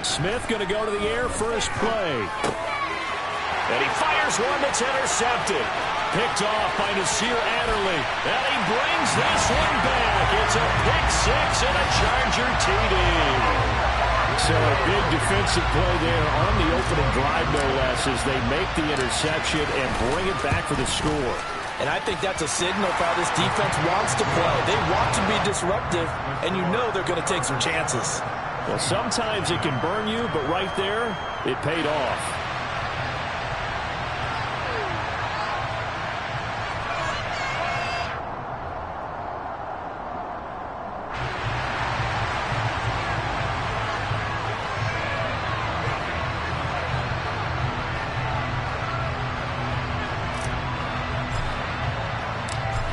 Smith going to go to the air first play. And he fires one that's intercepted. Picked off by Nasir Adderley. And he brings this one back. It's a pick six and a Charger TD. So a big defensive play there on the opening drive, no less, as they make the interception and bring it back for the score. And I think that's a signal for how this defense wants to play. They want to be disruptive, and you know they're going to take some chances. Well, sometimes it can burn you, but right there, it paid off.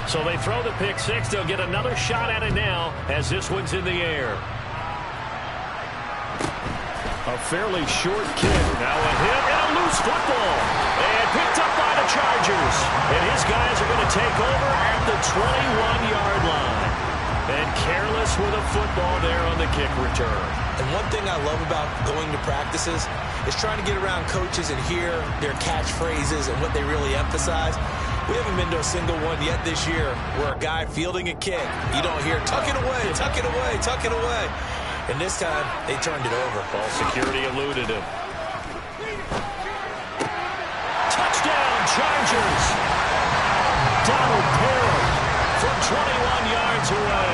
So they throw the pick six. They'll get another shot at it now as this one's in the air. A fairly short kick. Now a hit and a loose football. And picked up by the Chargers. And his guys are going to take over at the 21-yard line. And careless with a football there on the kick return. And one thing I love about going to practices is trying to get around coaches and hear their catchphrases and what they really emphasize. We haven't been to a single one yet this year where a guy fielding a kick, you don't hear, tuck it away, tuck it away, tuck it away. And this time, they turned it over. Ball security eluded him. Touchdown, Chargers. Donald Perry from 21 yards away.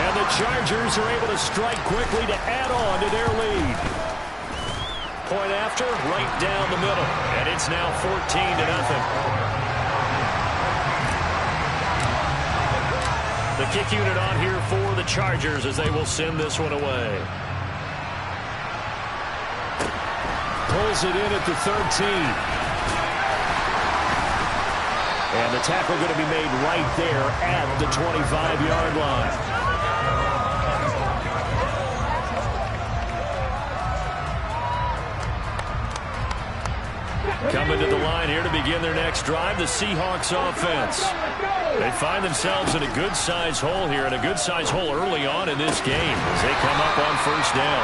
And the Chargers are able to strike quickly to add on to their lead. Point after, right down the middle. And it's now 14-0. The kick unit on here for the Chargers as they will send this one away. Pulls it in at the 13. And the tackle going to be made right there at the 25-yard line. Coming to the line here to begin their next drive, the Seahawks offense. They find themselves in a good-sized hole here, and a good-sized hole early on in this game as they come up on first down.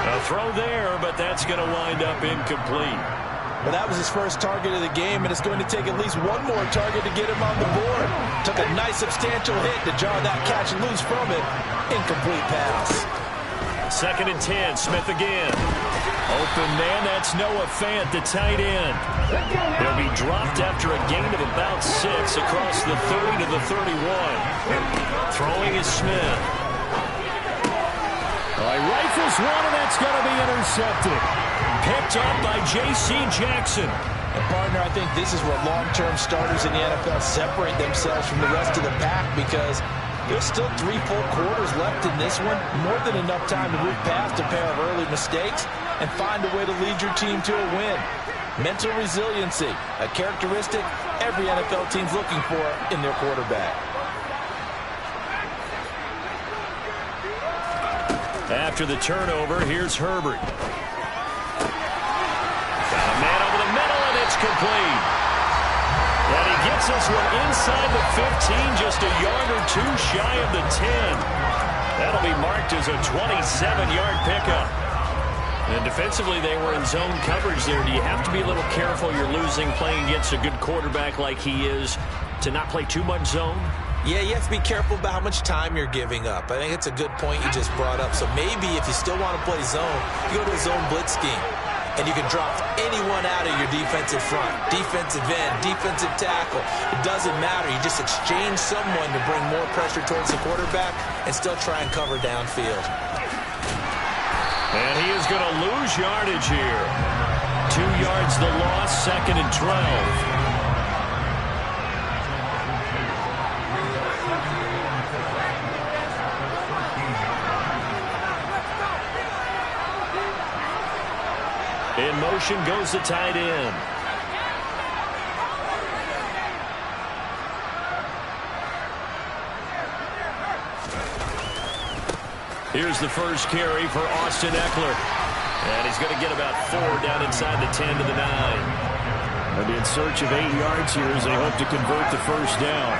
A throw there, but that's going to wind up incomplete. Well, that was his first target of the game, and it's going to take at least one more target to get him on the board. Took a nice substantial hit to jar that catch loose from it. Incomplete pass. 2nd and 10, Smith again. Open man, that's Noah Fant, the tight end. He'll be dropped after a gain of about 6 across the 30 to the 31. Throwing is Smith. Rifles one, and that's going to be intercepted. Picked up by J.C. Jackson. And partner, I think this is where long-term starters in the NFL separate themselves from the rest of the pack, because there's still 3 full quarters left in this one. More than enough time to move past a pair of early mistakes and find a way to lead your team to a win. Mental resiliency, a characteristic every NFL team's looking for in their quarterback. After the turnover, here's Herbert. Got a man over the middle, and it's complete. And he gets this one inside the 15, just a yard or two shy of the 10. That'll be marked as a 27-yard pickup. And defensively, they were in zone coverage there. Do you have to be a little careful? You're losing playing against a good quarterback like he is to not play too much zone? Yeah, you have to be careful about how much time you're giving up. I think it's a good point you just brought up. So maybe if you still want to play zone, you go to a zone blitz scheme. And you can drop anyone out of your defensive front, defensive end, defensive tackle. It doesn't matter. You just exchange someone to bring more pressure towards the quarterback and still try and cover downfield. And he is going to lose yardage here. 2 yards the loss, 2nd and 12. In motion goes the tight end. Here's the first carry for Austin Eckler. And he's going to get about 4 down inside the 10 to the 9. They'll be in search of 8 yards here as they hope to convert the first down.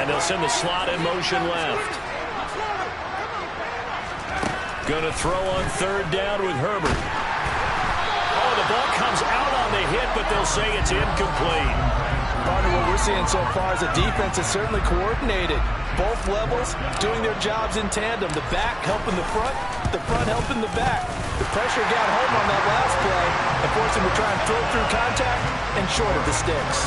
And they'll send the slot in motion left. Going to throw on third down with Herbert. Oh, the ball comes out on the hit, but they'll say it's incomplete. Partner, what we're seeing so far is the defense is certainly coordinated. Both levels doing their jobs in tandem. The back helping the front helping the back. The pressure got home on that last play and forced him to try and throw through contact and short of the sticks.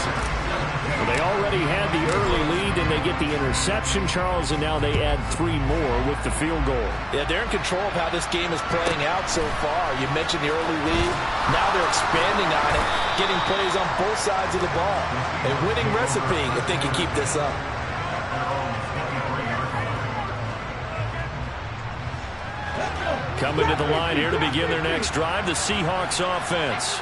Well, they already had the early lead, and they get the interception, Charles, and now they add 3 more with the field goal. Yeah, they're in control of how this game is playing out so far. You mentioned the early lead. Now they're expanding on it, getting plays on both sides of the ball. A winning recipe if they can keep this up. Coming to the line here to begin their next drive, the Seahawks offense.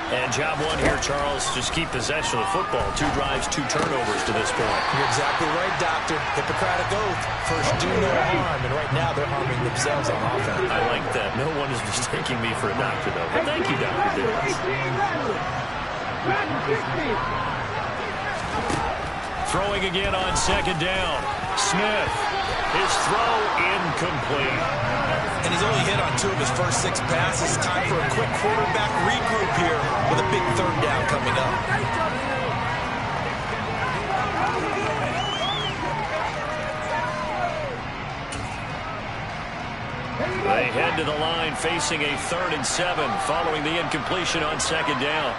And job one here, Charles, just keep possession of the football. 2 drives, 2 turnovers to this point. You're exactly right, Doctor. Hippocratic oath. First, do no harm. And right now, they're harming themselves on offense. I like that. No one is mistaking me for a doctor, though. But thank you, Dr. Dickens. Throwing again on second down. Smith. His throw incomplete. And he's only hit on 2 of his first 6 passes. Time for a quick quarterback regroup here with a big third down coming up. They head to the line facing a 3rd and 7 following the incompletion on second down.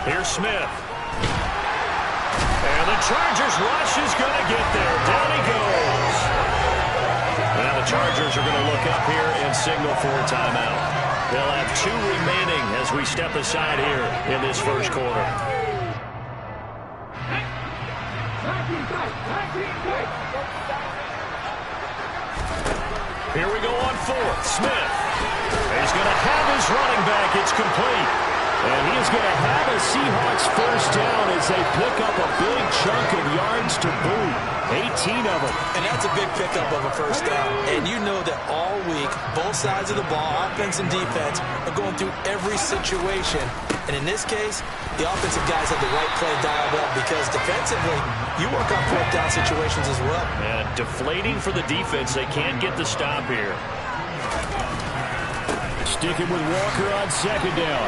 Here's Smith. And the Chargers rush is going to get there. Down he goes. Now the Chargers are going to look up here and signal for a timeout. They'll have 2 remaining as we step aside here in this first quarter. Here we go on 4th. Smith. He's going to have his running back. It's complete. And he is going to have a Seahawks first down as they pick up a big chunk of yards to boot. 18 of them. And that's a big pickup of a first down. And you know that all week, both sides of the ball, offense and defense, are going through every situation. And in this case, the offensive guys have the right play dialed up because defensively, you work on 4th down situations as well. And deflating for the defense. They can't get the stop here. Sticking with Walker on second down.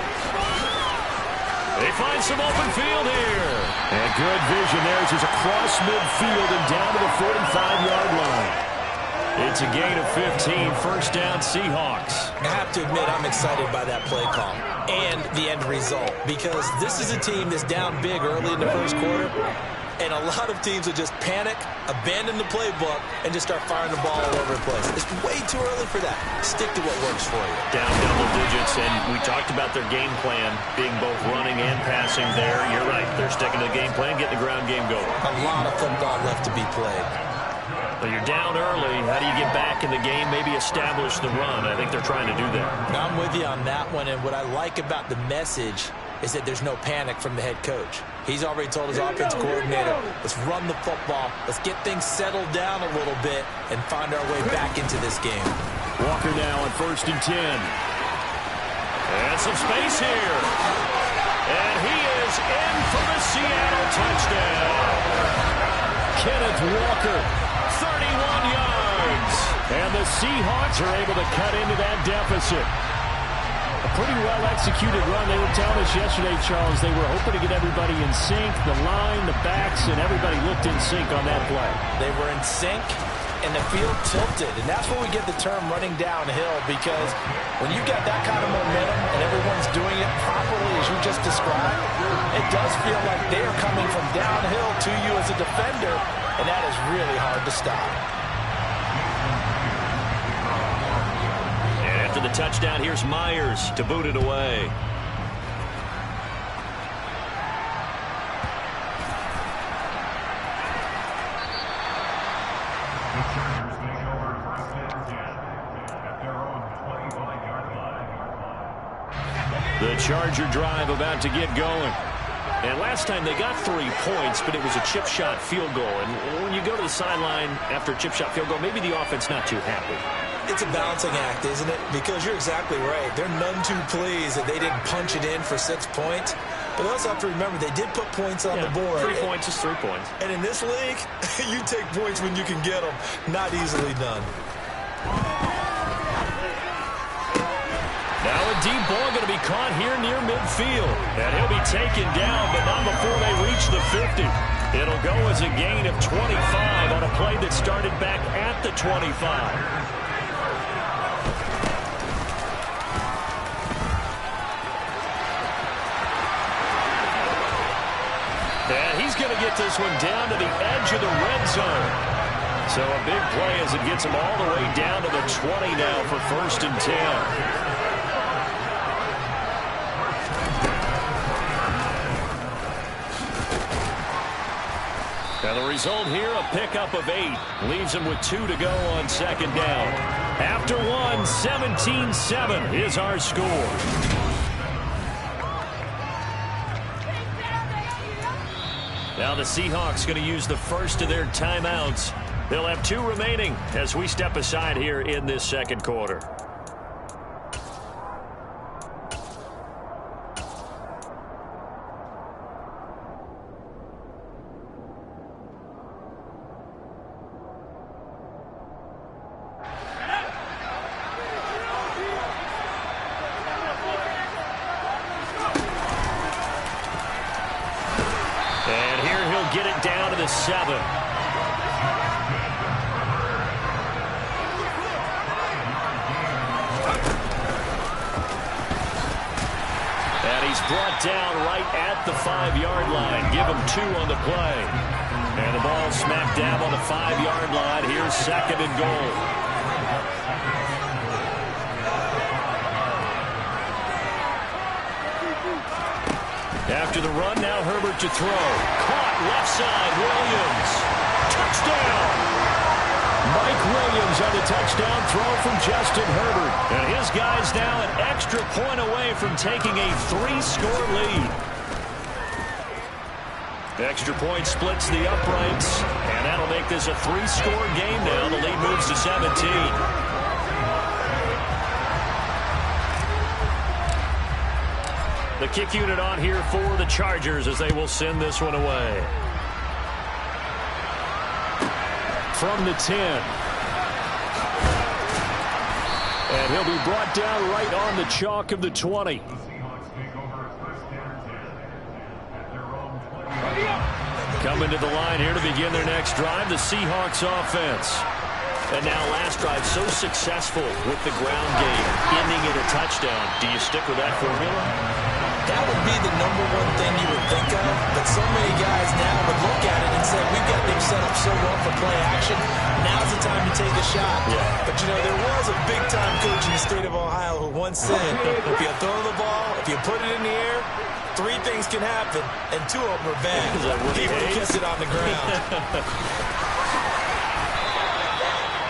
They find some open field here. And good vision there as he's across midfield and down to the 45-yard line. It's a gain of 15, first down Seahawks. I have to admit I'm excited by that play call and the end result because this is a team that's down big early in the first quarter. And a lot of teams will just panic, abandon the playbook, and just start firing the ball all over the place. It's way too early for that. Stick to what works for you. Down double digits, and we talked about their game plan being both running and passing there. You're right. They're sticking to the game plan, getting the ground game going. A lot of football left to be played. Well, you're down early. How do you get back in the game, maybe establish the run? I think they're trying to do that. Now, I'm with you on that one, and what I like about the message is that there's no panic from the head coach. He's already told his offense coordinator, let's run the football, let's get things settled down a little bit and find our way back into this game. Walker now on 1st and 10. And some space here. And he is in for the Seattle touchdown. Kenneth Walker, 31 yards. And the Seahawks are able to cut into that deficit. A pretty well-executed run. They were telling us yesterday, Charles, they were hoping to get everybody in sync, the line, the backs, and everybody looked in sync on that play. They were in sync, and the field tilted. And that's where we get the term running downhill because when you got that kind of momentum and everyone's doing it properly as you just described, it does feel like they are coming from downhill to you as a defender, and that is really hard to stop. After the touchdown, here's Myers to boot it away. The Charger drive about to get going. And last time they got 3 points, but it was a chip shot field goal. And when you go to the sideline after a chip shot field goal, maybe the offense not too happy. It's a balancing act, isn't it? Because you're exactly right. They're none too pleased that they didn't punch it in for 6 points. But they also have to remember they did put points on the board. 3 points is 3 points. And in this league, you take points when you can get them. Not easily done. Now a deep ball going to be caught here near midfield. And he'll be taken down, but not before they reach the 50. It'll go as a gain of 25 on a play that started back at the 25. And he's going to get this one down to the edge of the red zone. So a big play as it gets him all the way down to the 20 now for 1st and 10. Now the result here, a pickup of 8. Leaves him with 2 to go on 2nd down. After 1, 17-7 is our score. Now the Seahawks going to use the first of their timeouts. They'll have 2 remaining as we step aside here in this 2nd quarter. Get it down to the 7. And he's brought down right at the 5-yard line. Give him 2 on the play. And the ball smacked down on the 5-yard line. Here's 2nd and goal. After the run, now Herbert to throw. Caught left side, Williams. Touchdown! Mike Williams on the touchdown throw from Justin Herbert. And his guys now an extra point away from taking a 3-score lead. The extra point splits the uprights, and that'll make this a 3-score game now. The lead moves to 17. The kick unit on here for the Chargers as they will send this one away. From the 10. And he'll be brought down right on the chalk of the 20. Coming to the line here to begin their next drive, the Seahawks offense. And now last drive so successful with the ground game, ending in a touchdown. Do you stick with that formula? That would be the #1 thing you would think of, but so many guys now would look at it and say, we've got them set up so well for play action. Now's the time to take a shot. Yeah. But, you know, there was a big-time coach in the state of Ohio who once said, if you throw the ball, if you put it in the air, 3 things can happen, and 2 of them are bad. He would have kept it on the ground.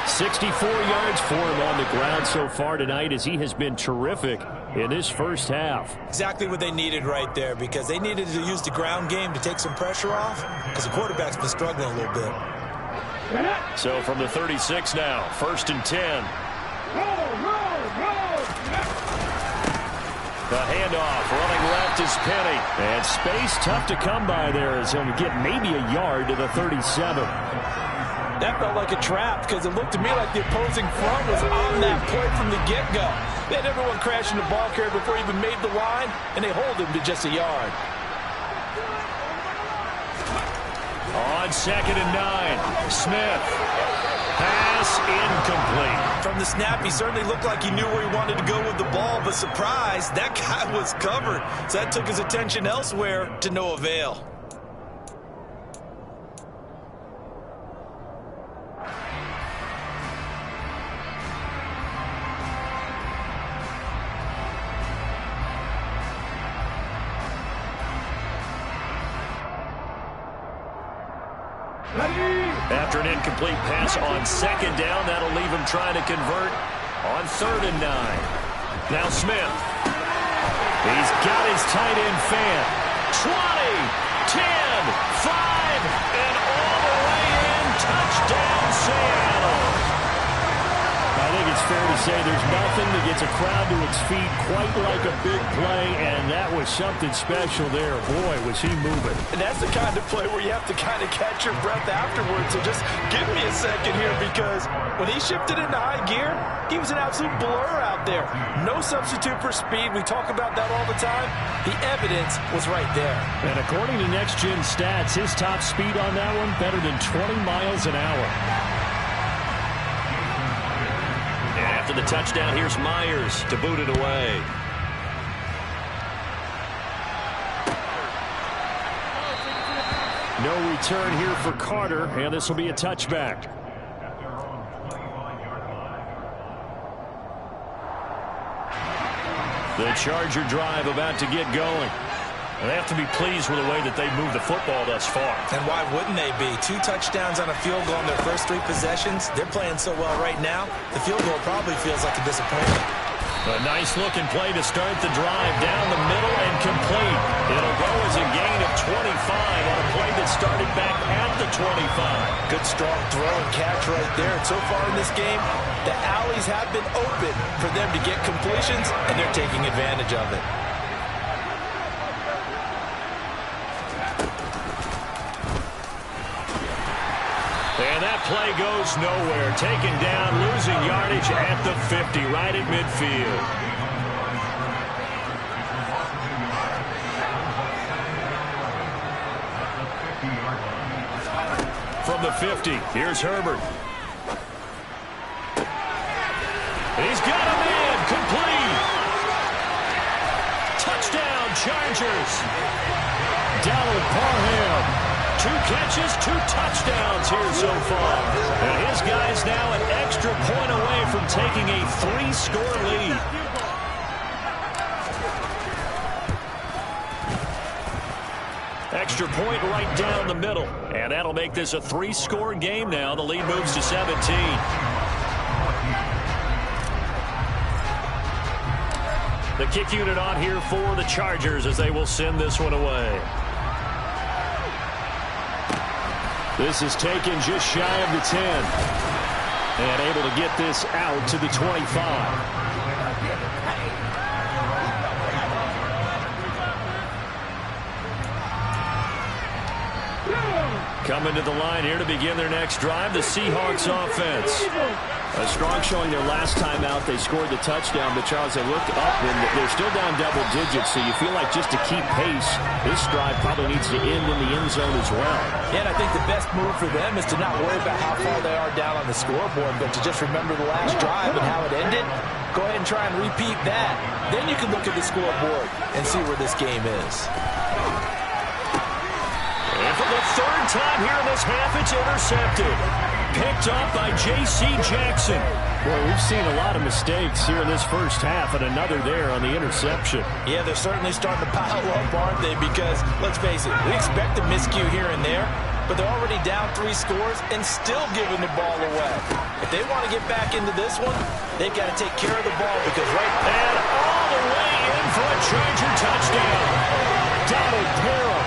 64 yards for him on the ground so far tonight as he has been terrific in this first half. Exactly what they needed right there, because they needed to use the ground game to take some pressure off, because the quarterback's been struggling a little bit. So from the 36 now, 1st and 10. The handoff, running left is Penny. And space tough to come by there as he'll get maybe a yard to the 37. That felt like a trap because it looked to me like the opposing front was on that play from the get-go. They had everyone crashing the ball carrier before he even made the line, and they hold him to just a yard. On 2nd and 9, Smith. Pass incomplete. From the snap, he certainly looked like he knew where he wanted to go with the ball, but surprise, that guy was covered. So that took his attention elsewhere to no avail. After an incomplete pass on 2nd down, that'll leave him trying to convert on 3rd and 9. Now Smith. He's got his tight end fan. 20, 10, 5, and all the way in. Touchdown, Seattle. I think it's fair to say there's nothing that gets a crowd to its feet quite like a big play, and that was something special there. Boy, was he moving. And that's the kind of play where you have to kind of catch your breath afterwards. So just give me a second here, because when he shifted into high gear, he was an absolute blur out there. No substitute for speed. We talk about that all the time. The evidence was right there. And according to Next Gen Stats, his top speed on that one, better than 20 miles an hour. After the touchdown, here's Myers to boot it away. No return here for Carter, and this will be a touchback. The Charger drive about to get going. They have to be pleased with the way that they've moved the football thus far. And why wouldn't they be? 2 touchdowns on a field goal in their first 3 possessions. They're playing so well right now, the field goal probably feels like a disappointment. A nice-looking play to start the drive down the middle and complete. It'll go as a gain of 25 on a play that started back at the 25. Good strong throw and catch right there. And so far in this game, the alleys have been open for them to get completions, and they're taking advantage of it. And that play goes nowhere. Taken down, losing yardage at the 50, right at midfield. From the 50, here's Herbert. He's got a man, complete. Touchdown, Chargers. Donald Parham. 2 catches, 2 touchdowns here so far. And his guy's now an extra point away from taking a 3-score lead. Extra point right down the middle. And that'll make this a 3-score game now. The lead moves to 17. The kick unit on here for the Chargers as they will send this one away. This is taken just shy of the 10. And able to get this out to the 25. Coming to the line here to begin their next drive, the Seahawks offense. A strong showing their last time out. They scored the touchdown, but Charles, they looked up and they're still down double digits, so you feel like just to keep pace, this drive probably needs to end in the end zone as well. Yeah, and I think the best move for them is to not worry about how far they are down on the scoreboard, but to just remember the last drive and how it ended. Go ahead and try and repeat that. Then you can look at the scoreboard and see where this game is. And for the 3rd time here in this half, it's intercepted. Picked off by J.C. Jackson. Boy, we've seen a lot of mistakes here in this first half, and another there on the interception. Yeah, they're certainly starting to pile up, aren't they? Because, let's face it, we expect a miscue here and there, but they're already down 3 scores and still giving the ball away. If they want to get back into this one, they've got to take care of the ball because And all the way in for a Charger touchdown. Donald Parham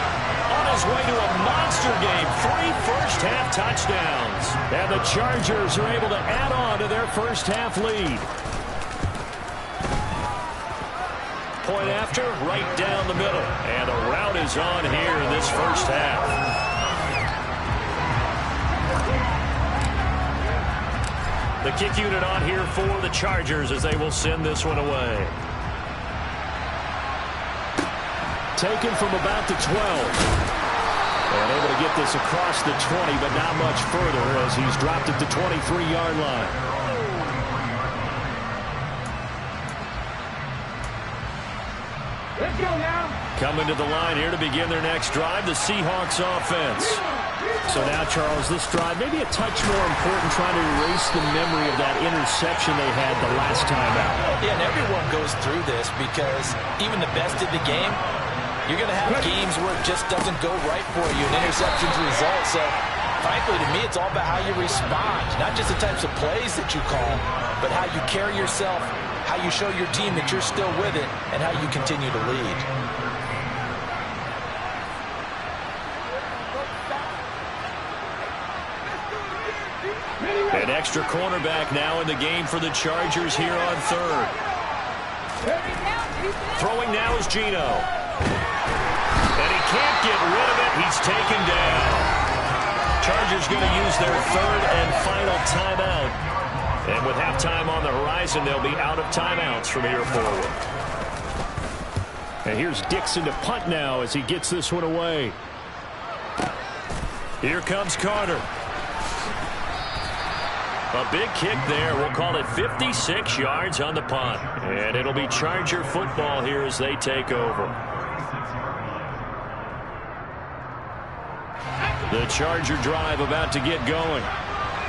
on his way to a monster game. 3 first-half touchdowns. And the Chargers are able to add on to their first-half lead. Point after, right down the middle. And the route is on here in this first half. The kick unit on here for the Chargers as they will send this one away. Taken from about the 12. And able to get this across the 20, but not much further as he's dropped at the 23-yard line. Let's go now. Coming to the line here to begin their next drive, the Seahawks offense. So now, Charles, this drive maybe a touch more important, trying to erase the memory of that interception they had the last time out. Yeah, and everyone goes through this because even the best in the game, you're going to have games where it just doesn't go right for you, and interceptions result. So, frankly, to me, it's all about how you respond, not just the types of plays that you call, but how you carry yourself, how you show your team that you're still with it, and how you continue to lead. An extra cornerback now in the game for the Chargers here on third. Throwing now is Geno. And he can't get rid of it. He's taken down. Chargers going to use their third and final timeout. And with halftime on the horizon, they'll be out of timeouts from here forward. And here's Dixon to punt now as he gets this one away. Here comes Carter. A big kick there. We'll call it 56 yards on the punt. And it'll be Charger football here as they take over. The Charger drive about to get going.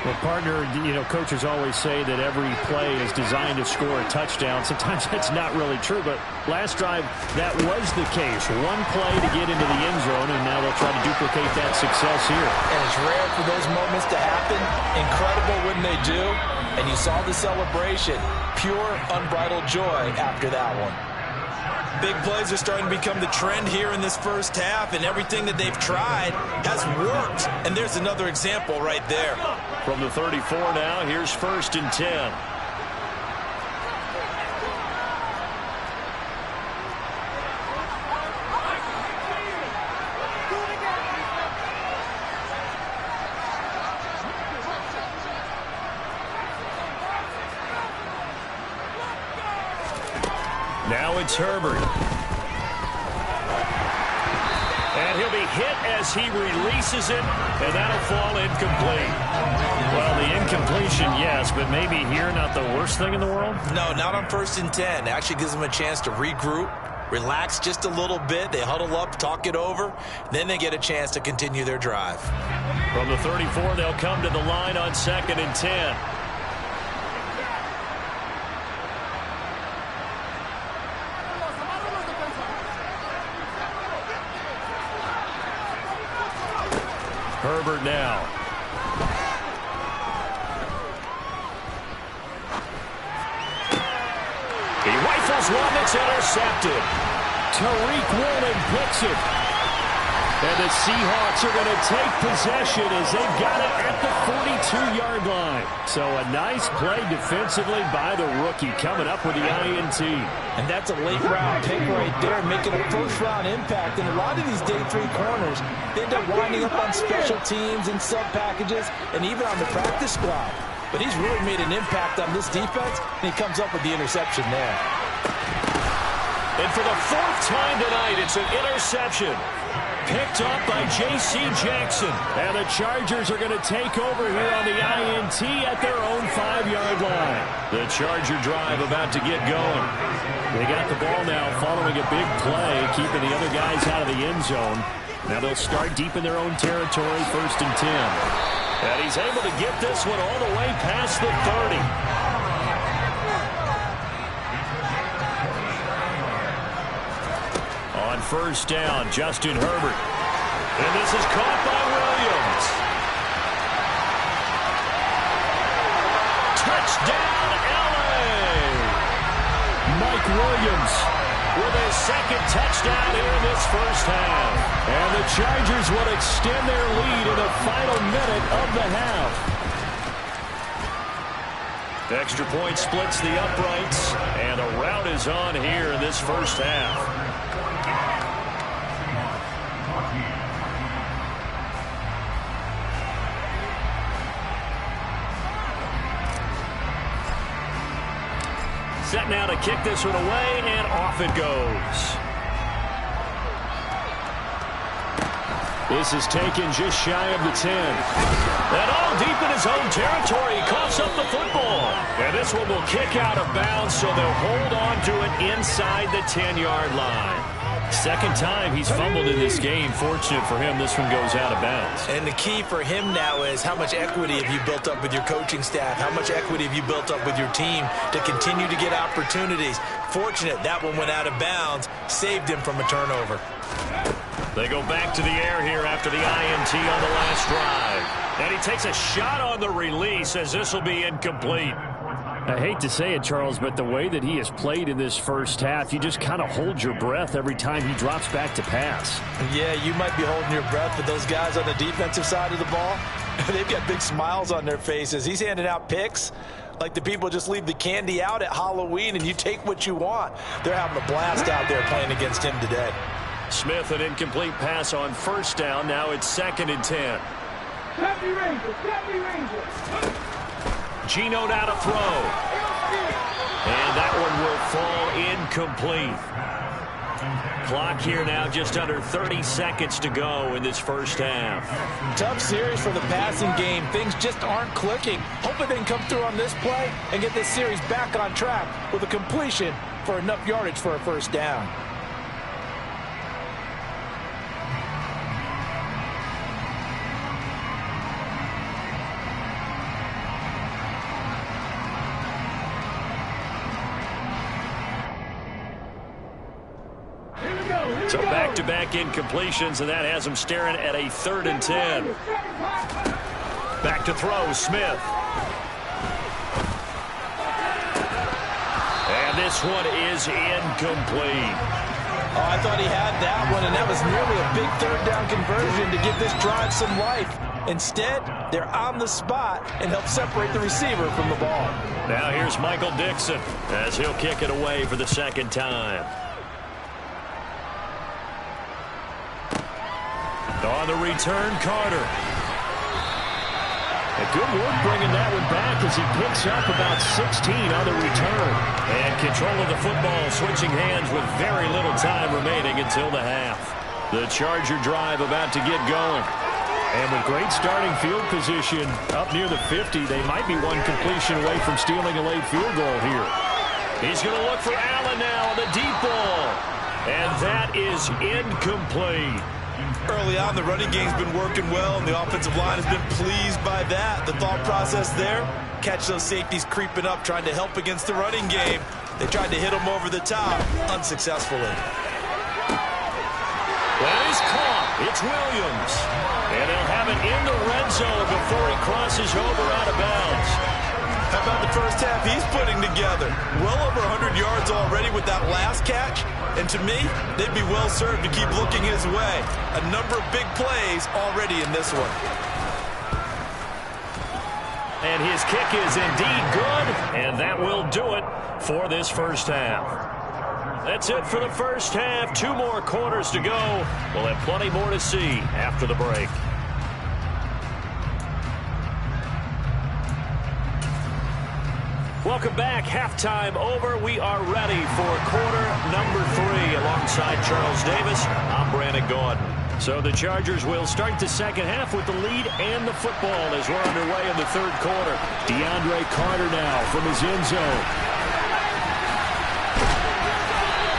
Well, partner, coaches always say that every play is designed to score a touchdown. Sometimes that's not really true, but last drive, that was the case. One play to get into the end zone, and now they'll try to duplicate that success here. And it's rare for those moments to happen. Incredible when they do. And you saw the celebration. Pure, unbridled joy after that one. Big plays are starting to become the trend here in this first half, and everything that they've tried has worked. And there's another example right there. From the 34 now, here's 1st and 10. Now it's Herbert. And he'll be hit as he releases it, and that'll fall incomplete. Well, the incompletion, yes, but maybe here not the worst thing in the world? No, not on 1st and 10. It actually gives them a chance to regroup, relax just a little bit. They huddle up, talk it over. Then they get a chance to continue their drive. From the 34, they'll come to the line on 2nd and 10. Herbert now. He rifles one that's intercepted. Tariq Woolen picks it. And the Seahawks are going to take possession as they've got it at the 42-yard line. So a nice play defensively by the rookie coming up with the INT. And that's a late-round pick right there, making a first-round impact. And a lot of these day 3 corners, they end up winding up on special teams and sub-packages and even on the practice squad. But he's really made an impact on this defense, and he comes up with the interception there. And for the 4th time tonight, it's an interception. Picked up by J.C. Jackson. And the Chargers are going to take over here on the INT at their own 5-yard line. The Charger drive about to get going. They got the ball now following a big play, keeping the other guys out of the end zone. Now they'll start deep in their own territory, 1st and 10. And he's able to get this one all the way past the 30. On 1st down, Justin Herbert. And this is caught by Williams. Touchdown, L.A. Mike Williams with his 2nd touchdown here in this first half. And the Chargers will extend their lead in the final minute of the half. Extra point splits the uprights, and a rout is on here in this first half. Set now to kick this one away, and off it goes. This is taken just shy of the 10. And all deep in his own territory, he coughs up the football. And this one will kick out of bounds, so they'll hold on to it inside the 10-yard line. 2nd time he's fumbled in this game. Fortunate for him, this one goes out of bounds. And the key for him now is how much equity have you built up with your coaching staff? How much equity have you built up with your team to continue to get opportunities? Fortunate that one went out of bounds, saved him from a turnover. They go back to the air here after the INT on the last drive. And he takes a shot on the release as this will be incomplete. I hate to say it, Charles, but the way that he has played in this first half, you just kind of hold your breath every time he drops back to pass. Yeah, you might be holding your breath, but those guys on the defensive side of the ball, They've got big smiles on their faces. He's handing out picks like the people just leave the candy out at Halloween and you take what you want. They're having a blast out there playing against him today. Smith, an incomplete pass on first down. Now it's 2nd and 10. Geno now to throw. And that one will fall incomplete. Clock here now, just under 30 seconds to go in this first half. Tough series for the passing game. Things just aren't clicking. Hoping they can come through on this play and get this series back on track with a completion for enough yardage for a first down. So back-to-back incompletions, and that has him staring at a 3rd and 10. Back to throw, Smith. And this one is incomplete. Oh, I thought he had that one, and that was nearly a big 3rd down conversion to give this drive some life. Instead, they're on the spot and help separate the receiver from the ball. Now here's Michael Dixon as he'll kick it away for the 2nd time. On the return, Carter. A good work bringing that one back as he picks up about 16 on the return. And control of the football switching hands with very little time remaining until the half. The Charger drive about to get going. And with great starting field position up near the 50, they might be one completion away from stealing a late field goal here. He's going to look for Allen now on the deep ball. And that is incomplete. Early on, the running game's been working well, and the offensive line has been pleased by that. The thought process there, catch those safeties creeping up, trying to help against the running game. They tried to hit them over the top, unsuccessfully. That is caught. It's Williams. And they'll have it in the red zone before he crosses over out of bounds. How about the first half he's putting together? Well over 100 yards already with that last catch. And to me, they'd be well served to keep looking his way. A number of big plays already in this one. And his kick is indeed good, and that will do it for this first half. That's it for the first half. 2 more quarters to go. We'll have plenty more to see after the break. Welcome back. Halftime over. We are ready for quarter number 3 alongside Charles Davis. I'm Brandon Gordon. So the Chargers will start the second half with the lead and the football as we're underway in the 3rd quarter. DeAndre Carter now from his end zone.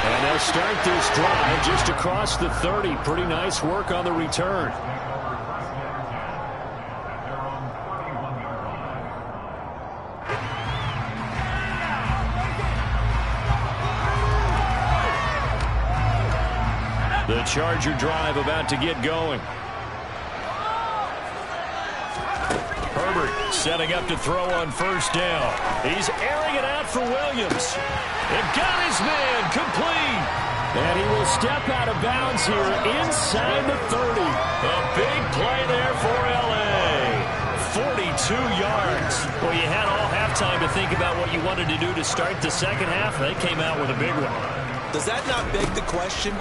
And they'll start this drive just across the 30. Pretty nice work on the return. The Charger drive about to get going. Herbert setting up to throw on first down. He's airing it out for Williams. It got his man complete. And he will step out of bounds here inside the 30. A big play there for L.A. 42 yards. Well, you had all halftime to think about what you wanted to do to start the second half. They came out with a big one. Does that not beg the question?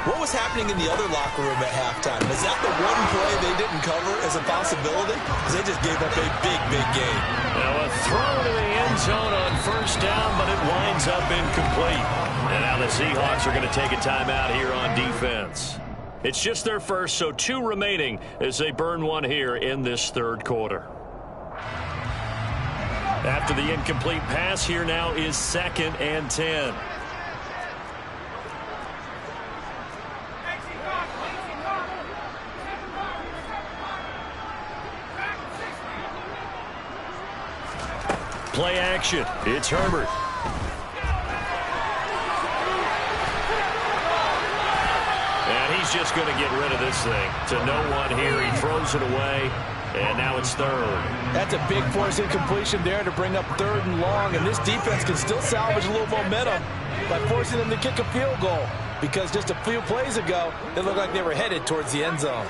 What was happening in the other locker room at halftime? Was that the one play they didn't cover as a possibility? Because they just gave up a big, big game. Now a throw to the end zone on first down, but it winds up incomplete. And now the Seahawks are going to take a timeout here on defense. It's just their first, so 2 remaining as they burn one here in this 3rd quarter. After the incomplete pass, here now is 2nd and 10. Play action. It's Herbert. And he's just going to get rid of this thing. To no one here. He throws it away. And now it's 3rd. That's a big force incompletion there to bring up 3rd and long. And this defense can still salvage a little momentum by forcing them to kick a field goal. Because just a few plays ago, it looked like they were headed towards the end zone.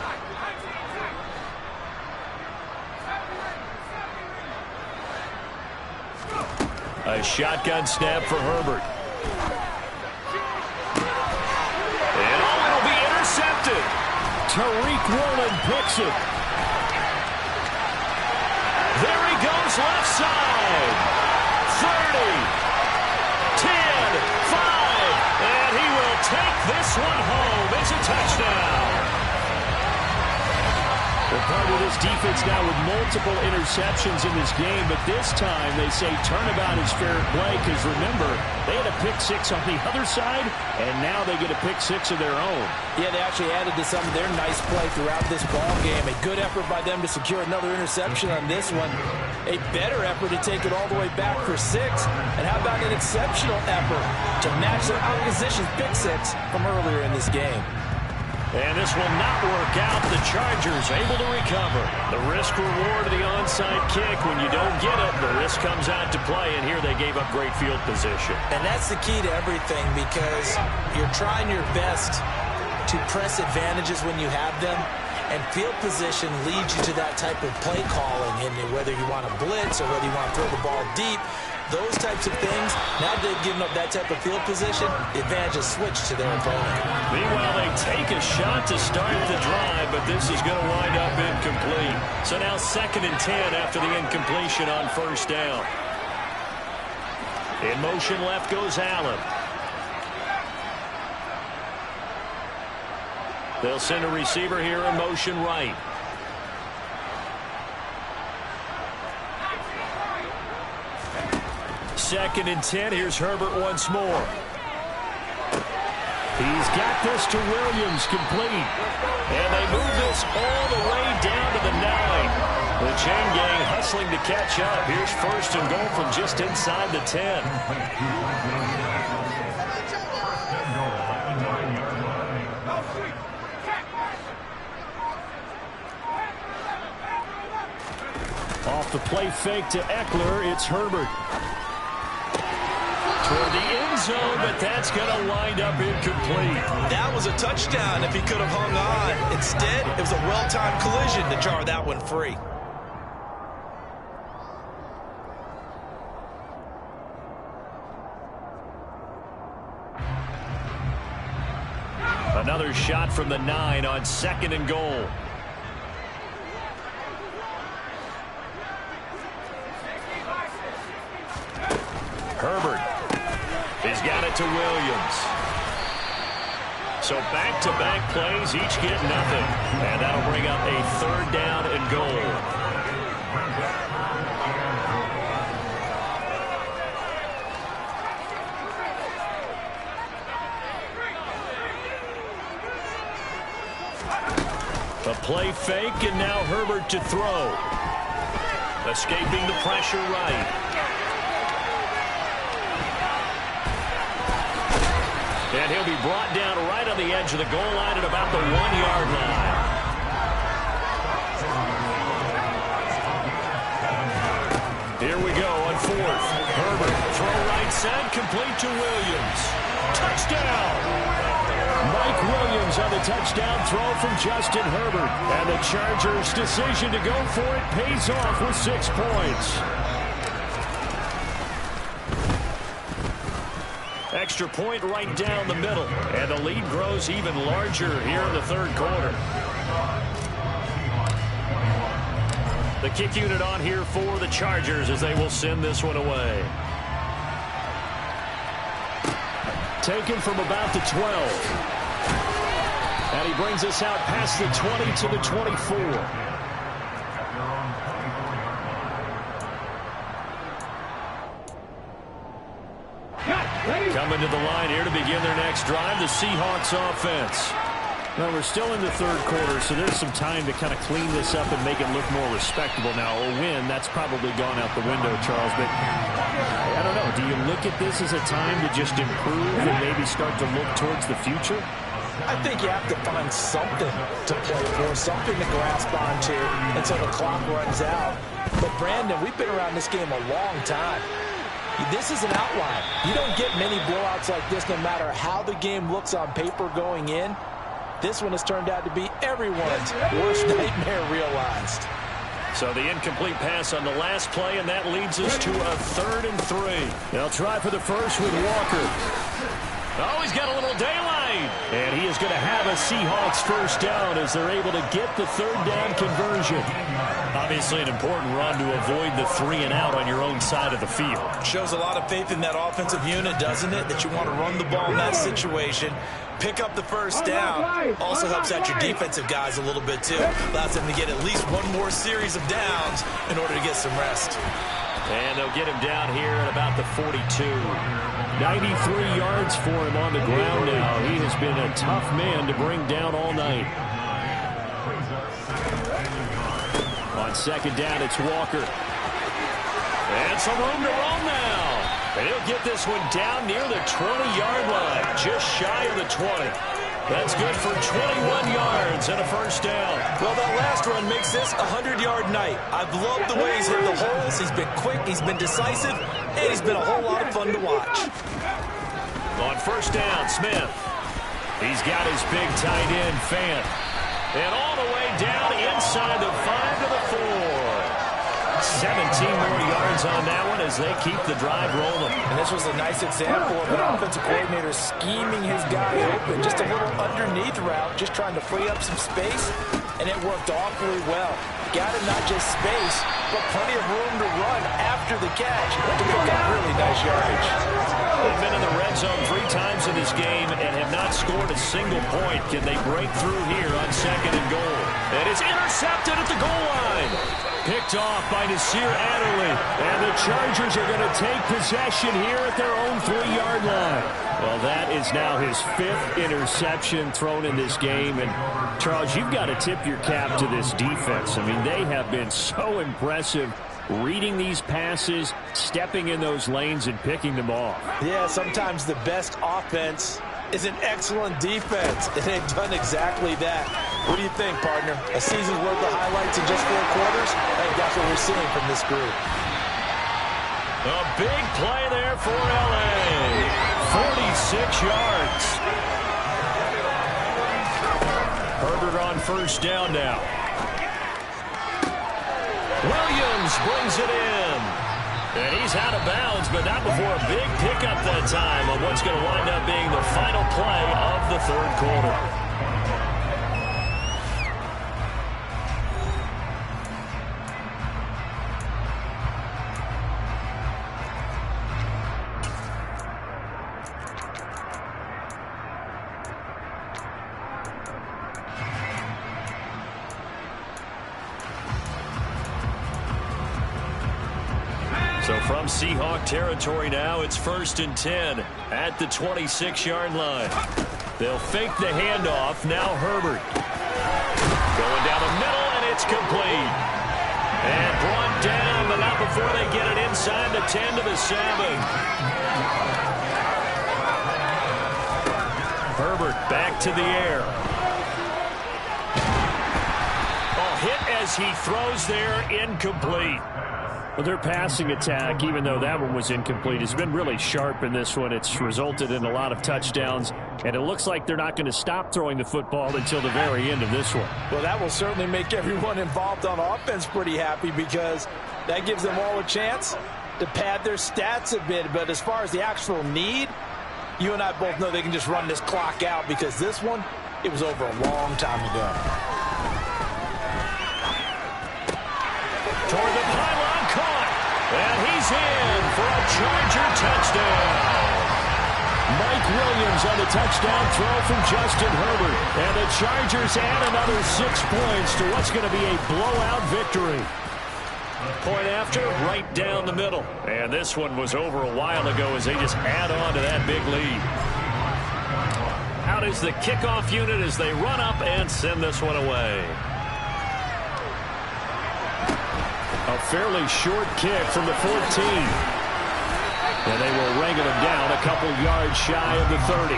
A shotgun snap for Herbert. And it'll be intercepted. Tariq Woolen picks it. There he goes left side. 30, 10, 5, and he will take this one home. It's a touchdown. They're part of this defense now with multiple interceptions in this game, but this time they say turnabout is fair play because, remember, they had a pick six on the other side, and now they get a pick six of their own. Yeah, they actually added to some of their nice play throughout this ball game. A good effort by them to secure another interception on this one. A better effort to take it all the way back for 6. And how about an exceptional effort to match their opposition's pick six from earlier in this game. And this will not work out. The Chargers able to recover. The risk reward of the onside kick. When you don't get it, the risk comes out to play. And here they gave up great field position. And that's the key to everything, because you're trying your best to press advantages when you have them. And field position leads you to that type of play calling. And whether you want to blitz or whether you want to throw the ball deep, those types of things, now they've given up that type of field position, the advantage is switched to their opponent. Meanwhile, they take a shot to start the drive, but this is going to wind up incomplete. So now 2nd and 10 after the incompletion on first down. In motion left goes Allen. They'll send a receiver here in motion right. Second and 10. Here's Herbert once more. He's got this to Williams, complete. And they move this all the way down to the 9. The chain gang hustling to catch up. Here's 1st and goal from just inside the 10. Off the play fake to Eckler, it's Herbert. Toward the end zone, but that's going to wind up incomplete. That was a touchdown if he could have hung on. Instead, it was a well-timed collision to jar that one free. Another shot from the 9 on 2nd and goal. Herbert. He's got it to Williams. So back-to-back plays, each get nothing. And that'll bring up a 3rd down and goal. A play fake, and now Herbert to throw. Escaping the pressure right. And he'll be brought down right on the edge of the goal line at about the 1-yard line. Here we go on 4th. Herbert, throw right side, complete to Williams. Touchdown! Mike Williams on the touchdown throw from Justin Herbert. And the Chargers' decision to go for it pays off with 6 points. Extra point right down the middle. And the lead grows even larger here in the 3rd quarter. The kick unit on here for the Chargers as they will send this one away. Taken from about the 12. And he brings us out past the 20 to the 24. Coming to the line here to begin their next drive, the Seahawks offense. Well, we're still in the 3rd quarter, so there's some time to kind of clean this up and make it look more respectable. Now, a win, that's probably gone out the window, Charles, but I don't know. Do you look at this as a time to just improve and maybe start to look towards the future? I think you have to find something to play for, something to grasp onto until the clock runs out. But, Brandon, we've been around this game a long time. This is an outlier. You don't get many blowouts like this no matter how the game looks on paper going in. This one has turned out to be everyone's worst nightmare realized. So the incomplete pass on the last play, and that leads us to a 3rd and 3. They'll try for the first with Walker. Oh, he's got a little daylight. And he is going to have a Seahawks first down as they're able to get the 3rd down conversion. Obviously an important run to avoid the 3-and-out on your own side of the field. Shows a lot of faith in that offensive unit, doesn't it? That you want to run the ball in that situation. Pick up the first down. Also helps out your defensive guys a little bit, too. Allows them to get at least one more series of downs in order to get some rest. And they'll get him down here at about the 42. 93 yards for him on the ground now. He has been a tough man to bring down all night. On 2nd down, it's Walker. And some room to roam now. And he'll get this one down near the 20-yard line, just shy of the 20. That's good for 21 yards and a first down. Well, that last run makes this a 100-yard night. I've loved the way he's hit the holes. He's been quick, he's been decisive, and he's been a whole lot of fun to watch. On first down, Smith. He's got his big tight end, Fant. And all the way down inside the 5 to the 4. 17 more yards on that one as they keep the drive rolling. And this was a nice example of an offensive coordinator scheming his guy open. Just a little underneath route, just trying to free up some space, and it worked awfully well. Got him not just space, but plenty of room to run after the catch to pick up really nice yardage. They've been in the red zone 3 times in this game and have not scored a single point. Can they break through here on 2nd and goal? And it's intercepted at the goal line. Picked off by Nasir Adderley. And the Chargers are going to take possession here at their own 3-yard line. Well, that is now his 5th interception thrown in this game. And, Charles, you've got to tip your cap to this defense. I mean, they have been so impressive reading these passes, stepping in those lanes, and picking them off. Yeah, sometimes the best offense is an excellent defense, and they've done exactly that. What do you think, partner? A season's worth of highlights in just 4 quarters? I think that's what we're seeing from this group. A big play there for L.A. 46 yards. Herbert on first down now. Williams brings it in. And he's out of bounds, but not before a big pickup that time on what's going to wind up being the final play of the 3rd quarter. So from Seahawk territory now, it's 1st and 10 at the 26-yard line. They'll fake the handoff. Now Herbert. Going down the middle, and it's complete. And brought down, but not before they get it inside the 10 to the 7. Herbert back to the air. Oh, hit as he throws there, incomplete. Well, their passing attack, even though that one was incomplete, has been really sharp in this one. It's resulted in a lot of touchdowns, and it looks like they're not going to stop throwing the football until the very end of this one. Well, that will certainly make everyone involved on offense pretty happy because that gives them all a chance to pad their stats a bit. But as far as the actual need, you and I both know they can just run this clock out because this one, it was over a long time ago. Toward the pylon, caught. And he's in for a Charger touchdown. Mike Williams on the touchdown throw from Justin Herbert. And the Chargers add another 6 points to what's going to be a blowout victory. Point after, right down the middle. And this one was over a while ago as they just add on to that big lead. Out is the kickoff unit as they run up and send this one away. A fairly short kick from the 14. And they will wrangle him down a couple yards shy of the 30.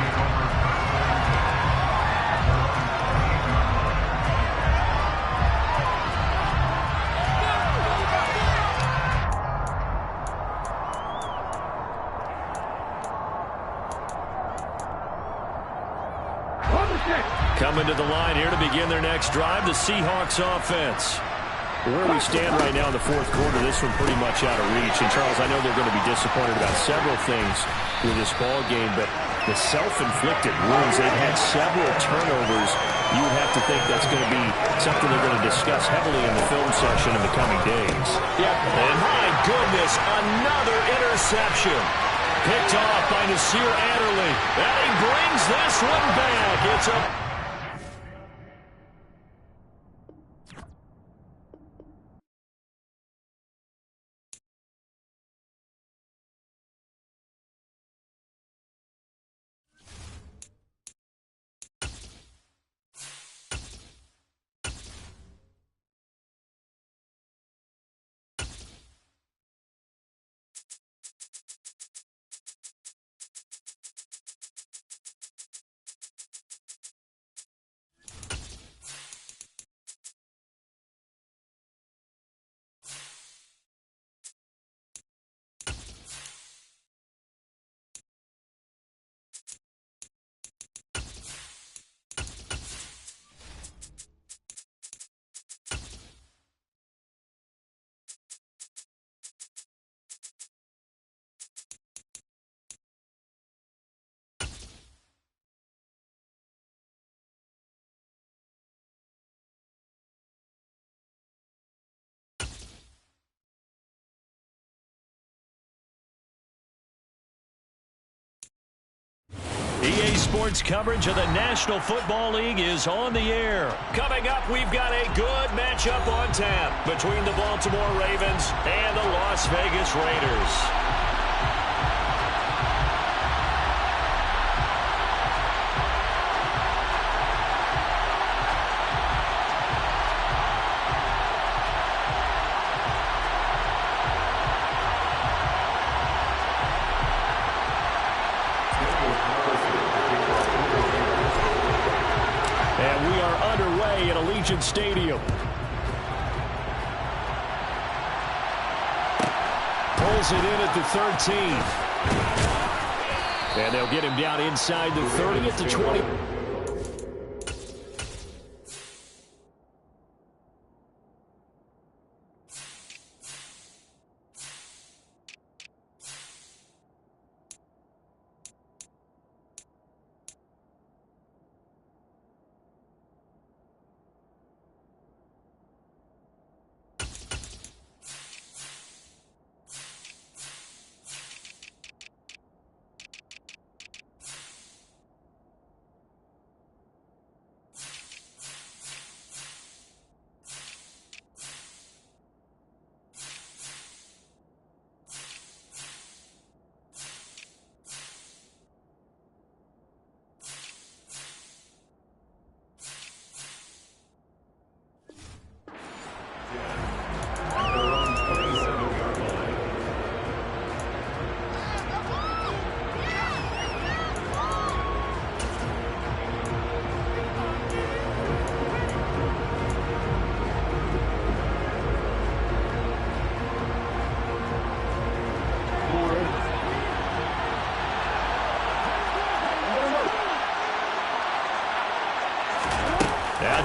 Coming to the line here to begin their next drive, the Seahawks offense. Where we stand right now in the fourth quarter, this one pretty much out of reach. And, Charles, I know they're going to be disappointed about several things with this ball game, but the self-inflicted wounds, they've had several turnovers. You would have to think that's going to be something they're going to discuss heavily in the film session in the coming days. Yeah, and my goodness, another interception. Picked off by Nasir Adderley. And he brings this one back. It's a... EA Sports coverage of the National Football League is on the air. Coming up, we've got a good matchup on tap between the Baltimore Ravens and the Las Vegas Raiders. Stadium. Pulls it in at the 13. And they'll get him down inside the 30 at the 20.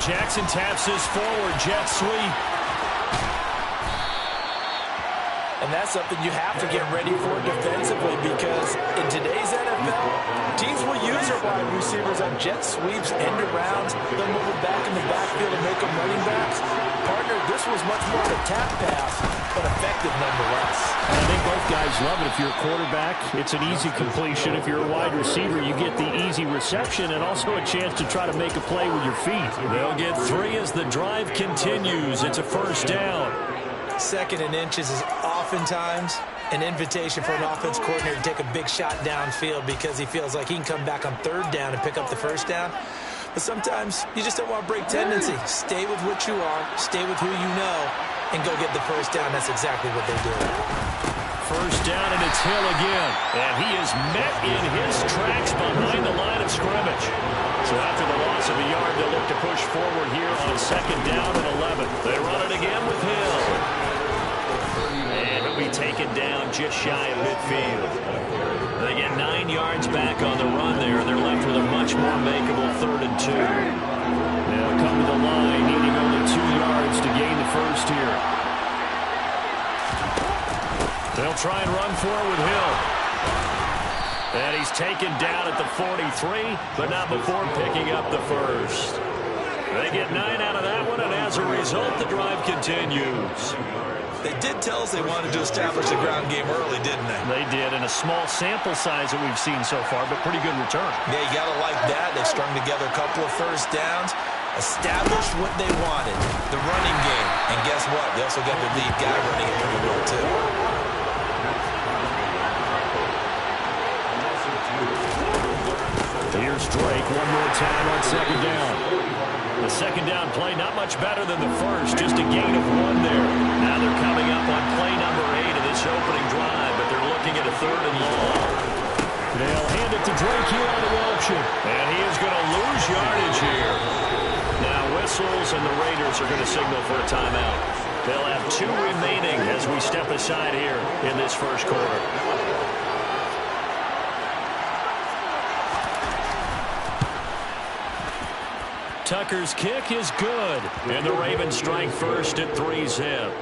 Jackson taps his forward jet sweep. And that's something you have to get ready for defensively, because in today's NFL, teams will use their wide receivers on jet sweeps, end arounds. They'll move them back in the backfield and make them running backs. Partner, this was much more of a tap pass, but effective nonetheless. I think both guys love it. If you're a quarterback, it's an easy completion. If you're a wide receiver, you get the easy reception and also a chance to try to make a play with your feet. They'll get 3 as the drive continues. It's a first down. 2nd and inches is oftentimes an invitation for an offense coordinator to take a big shot downfield because he feels like he can come back on 3rd down and pick up the first down. But sometimes you just don't want to break tendency. Stay with what you are, stay with who you know, and go get the first down. That's exactly what they did. First down, and it's Hill again. And he is met in his tracks behind the line of scrimmage. So after the loss of a yard, they'll look to push forward here on 2nd down and 11. They run it again with Hill. And he'll be taken down just shy of midfield. They get 9 yards back on the run there. They're left with a much much more makeable 3rd and 2. Now come to the line, needing only 2 yards to gain the first here. They'll try and run for it with Hill. And he's taken down at the 43, but not before picking up the first. They get 9 out of that one, and as a result, the drive continues. They did tell us they wanted to establish the ground game early, didn't they? They did, in a small sample size that we've seen so far, but pretty good return. Yeah, you got to like that. They've strung together a couple of first downs, established what they wanted, the running game. And guess what? They also got their lead guy running it pretty well, too. Here's Drake one more time on 2nd down. The 2nd down play not much better than the first, just a gain of 1 there. Now they're coming up on play number 8 of this opening drive, but they're looking at a 3rd and long. They'll hand it to Drake here on the option. And he is going to lose yardage here. Now whistles, and the Raiders are going to signal for a timeout. They'll have 2 remaining as we step aside here in this first quarter. Tucker's kick is good, and the Ravens strike first at 3-zip.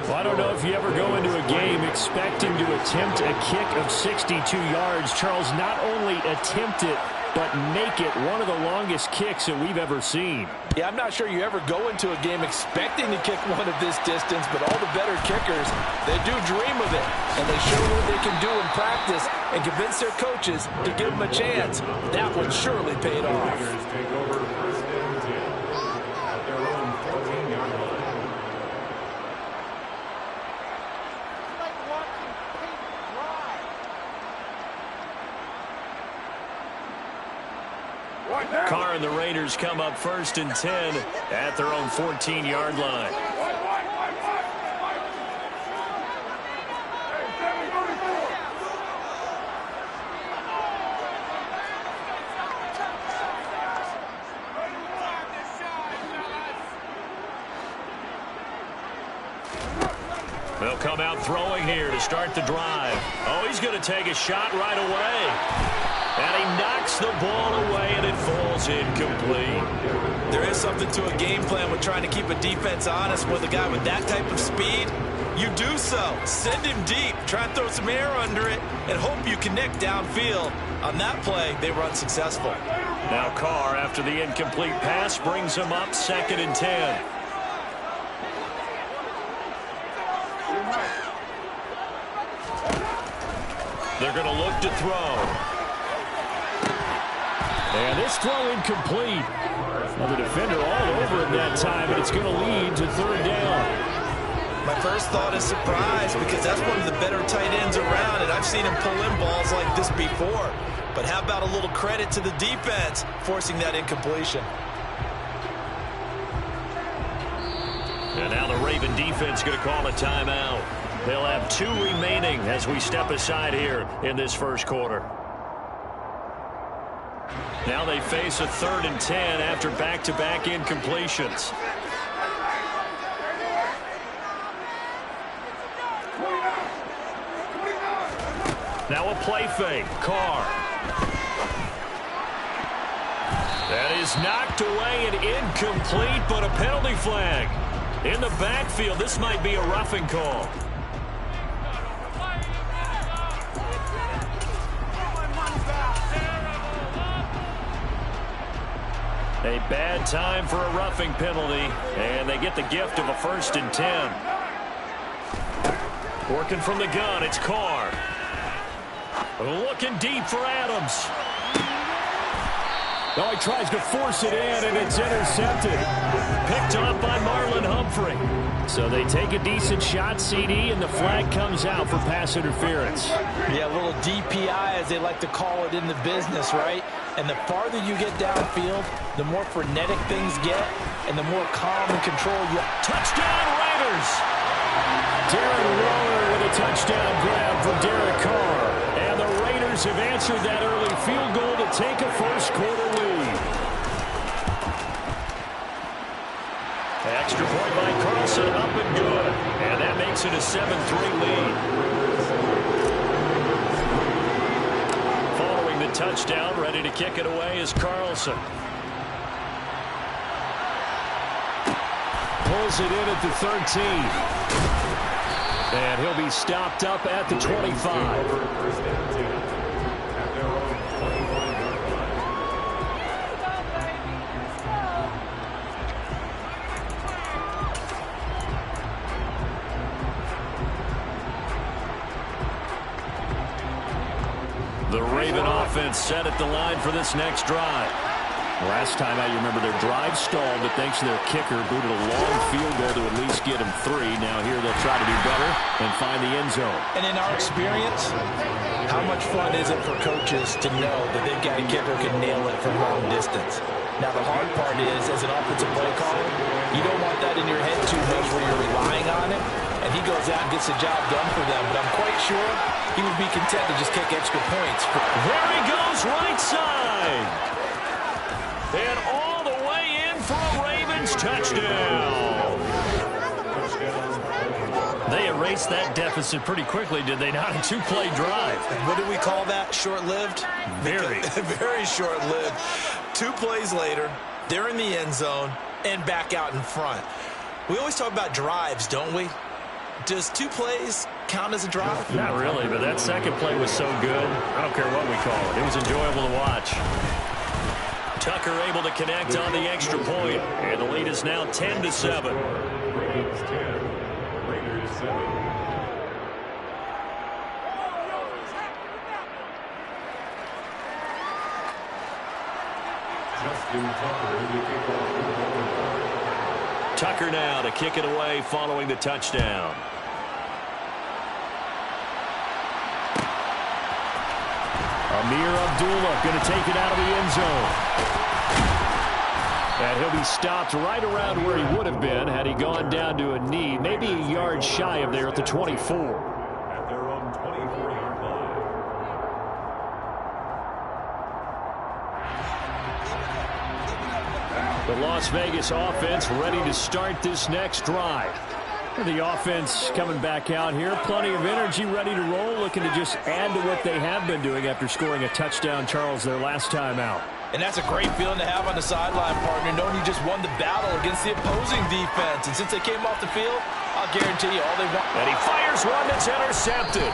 Well, I don't know if you ever go into a game expecting to attempt a kick of 62 yards. Charles, not only attempt it, but make it one of the longest kicks that we've ever seen. Yeah, I'm not sure you ever go into a game expecting to kick one of this distance, but all the better kickers, they do dream of it, and they show what they can do in practice and convince their coaches to give them a chance. That one surely paid off. Carr and the Raiders come up 1st and 10 at their own 14-yard line. They'll come out throwing here to start the drive. Oh, he's going to take a shot right away. And he knocks the ball away, and it falls incomplete. There is something to a game plan with trying to keep a defense honest with a guy with that type of speed. You do so. Send him deep. Try and throw some air under it and hope you connect downfield. On that play, they run successful. Now Carr, after the incomplete pass, brings him up 2nd and 10. They're going to look to throw. And this throw incomplete. Now the defender all over him that time, and it's going to lead to 3rd down. My first thought is surprise, because that's one of the better tight ends around, and I've seen him pull in balls like this before. But how about a little credit to the defense forcing that incompletion? And now the Raven defense going to call a timeout. They'll have 2 remaining as we step aside here in this first quarter. Now they face a 3rd and 10 after back-to-back incompletions. Now a play fake. Carr. That is knocked away and incomplete, but a penalty flag. In the backfield, this might be a roughing call. A bad time for a roughing penalty, and they get the gift of a 1st and 10. Working from the gun, it's Carr. Looking deep for Adams. Oh, he tries to force it in, and it's intercepted. Picked up by Marlon Humphrey. So they take a decent shot, CD, and the flag comes out for pass interference. Yeah, a little DPI, as they like to call it in the business, right? And the farther you get downfield, the more frenetic things get, and the more calm and control you. Touchdown, Raiders! Darren Waller with a touchdown grab for Derek Carr. And the Raiders have answered that early field goal to take a first-quarter lead. Extra point by Carlson, up and good. And that makes it a 7-3 lead. Following the touchdown. Ready to kick it away is Carlson. Pulls it in at the 13. And he'll be stopped up at the 25. The Raven offense set at the line for this next drive. Last time out, you remember their drive stalled, but thanks to their kicker, booted a long field goal to at least get him 3. Now here they'll try to do better and find the end zone. And in our experience, how much fun is it for coaches to know that they've got a kicker who can nail it from long distance? Now the hard part is, as an offensive play caller, you don't want that in your head too much where you're relying on it, and he goes out and gets the job done for them. But I'm quite sure he would be content to just kick extra points. There he goes, right side. And all the way in for a Ravens touchdown. They erased that deficit pretty quickly, did they not? A 2-play drive. What do we call that? Short-lived? Very. Very short-lived. 2 plays later, they're in the end zone and back out in front. We always talk about drives, don't we? Does 2 plays count as a drive? Not really, but that second play was so good. I don't care what we call it. It was enjoyable to watch. Tucker able to connect on the extra point, and the lead is now 10-7. Ravens 10, Raiders 7. Justin Tucker now to kick it away following the touchdown. Amir Abdullah going to take it out of the end zone. And he'll be stopped right around where he would have been had he gone down to a knee, maybe a yard shy of there at the 24. At their own 24-yard line. The Las Vegas offense ready to start this next drive. The offense coming back out here. Plenty of energy, ready to roll, looking to just add to what they have been doing after scoring a touchdown, Charles, their last time out. And that's a great feeling to have on the sideline, partner, knowing you just won the battle against the opposing defense. And since they came off the field, I'll guarantee you all they want. And he fires one that's intercepted.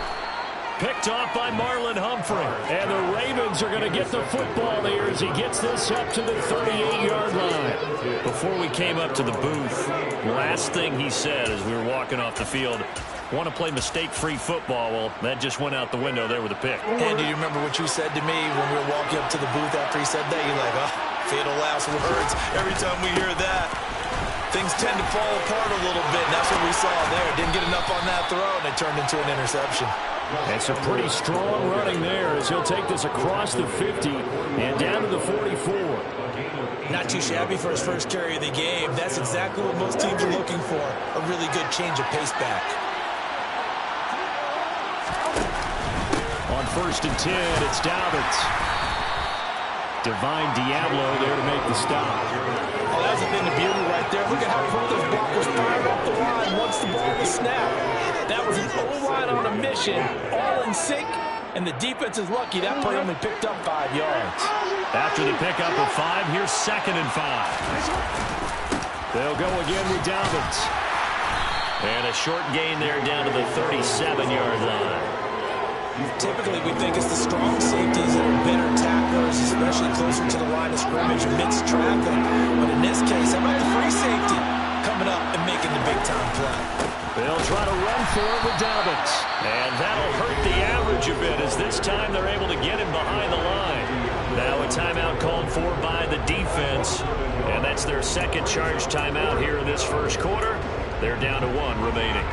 Picked off by Marlon Humphrey. And the Ravens are going to get the football there as he gets this up to the 38-yard line. Before we came up to the booth, last thing he said as we were walking off the field, want to play mistake-free football. Well, that just went out the window there with a pick. And do you remember what you said to me when we were walking up to the booth after he said that? You're like, oh, fatal last words. Every time we hear that, things tend to fall apart a little bit. And that's what we saw there. Didn't get enough on that throw, and it turned into an interception. It's a pretty strong running there as he'll take this across the 50 and down to the 44. Not too shabby for his first carry of the game. That's exactly what most teams are looking for, a really good change of pace back. On 1st and 10, it's Dobbins. Divine Diablo there to make the stop. Oh, that was a thing of beauty right there. Look at how quick those blockers fired off the line once the ball was snapped. That was an O-line on a mission, all in sync, and the defense is lucky that play only picked up 5 yards. After the pickup of 5, here's 2nd and 5. They'll go again with Dobbins. And a short gain there down to the 37-yard line. Typically, we think it's the strong safeties that are better tacklers, especially closer to the line of scrimmage amidst traffic. But in this case, how about the free safety coming up and making the big-time play? They'll try to run for it with Dobbins. And that'll hurt the average a bit as this time they're able to get him behind the line. Now a timeout called for by the defense. And that's their second charge timeout here in this first quarter. They're down to 1 remaining.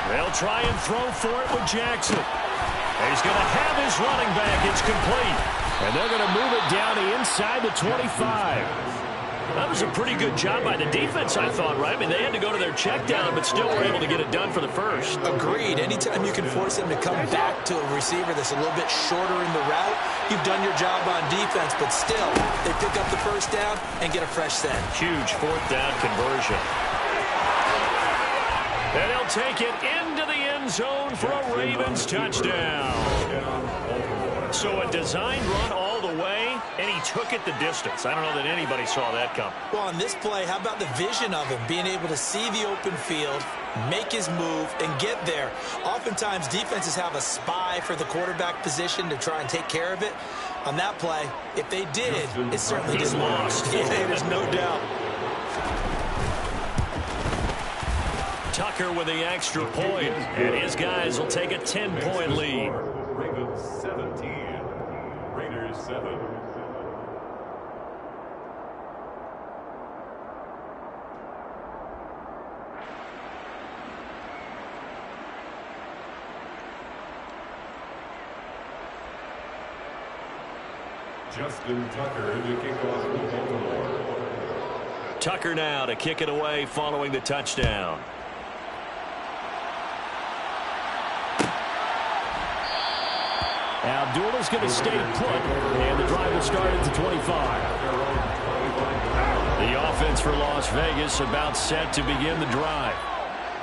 They'll try and throw for it with Jackson. He's going to have his running back. It's complete. And they're going to move it down to inside the 25. That was a pretty good job by the defense, I thought, right? I mean, they had to go to their check down, but still were able to get it done for the first. Agreed. Anytime you can force them to come back to a receiver that's a little bit shorter in the route, you've done your job on defense, but still, they pick up the first down and get a fresh set. Huge fourth down conversion. And he'll take it into the end zone for a Ravens touchdown. So a designed run all the way, and he took it the distance. I don't know that anybody saw that come. Well, on this play, how about the vision of him, being able to see the open field, make his move, and get there. Oftentimes, defenses have a spy for the quarterback position to try and take care of it. On that play, if they did, it certainly He's didn't lost. Yeah, there's no doubt. Tucker with the extra point, and his guys will take a 10-point lead. Ravens 17, Raiders 7. Justin Tucker to kick off for Baltimore. Tucker now to kick it away following the touchdown. Abdullah's going to stay put, and the drive will start at the 25. The offense for Las Vegas about set to begin the drive.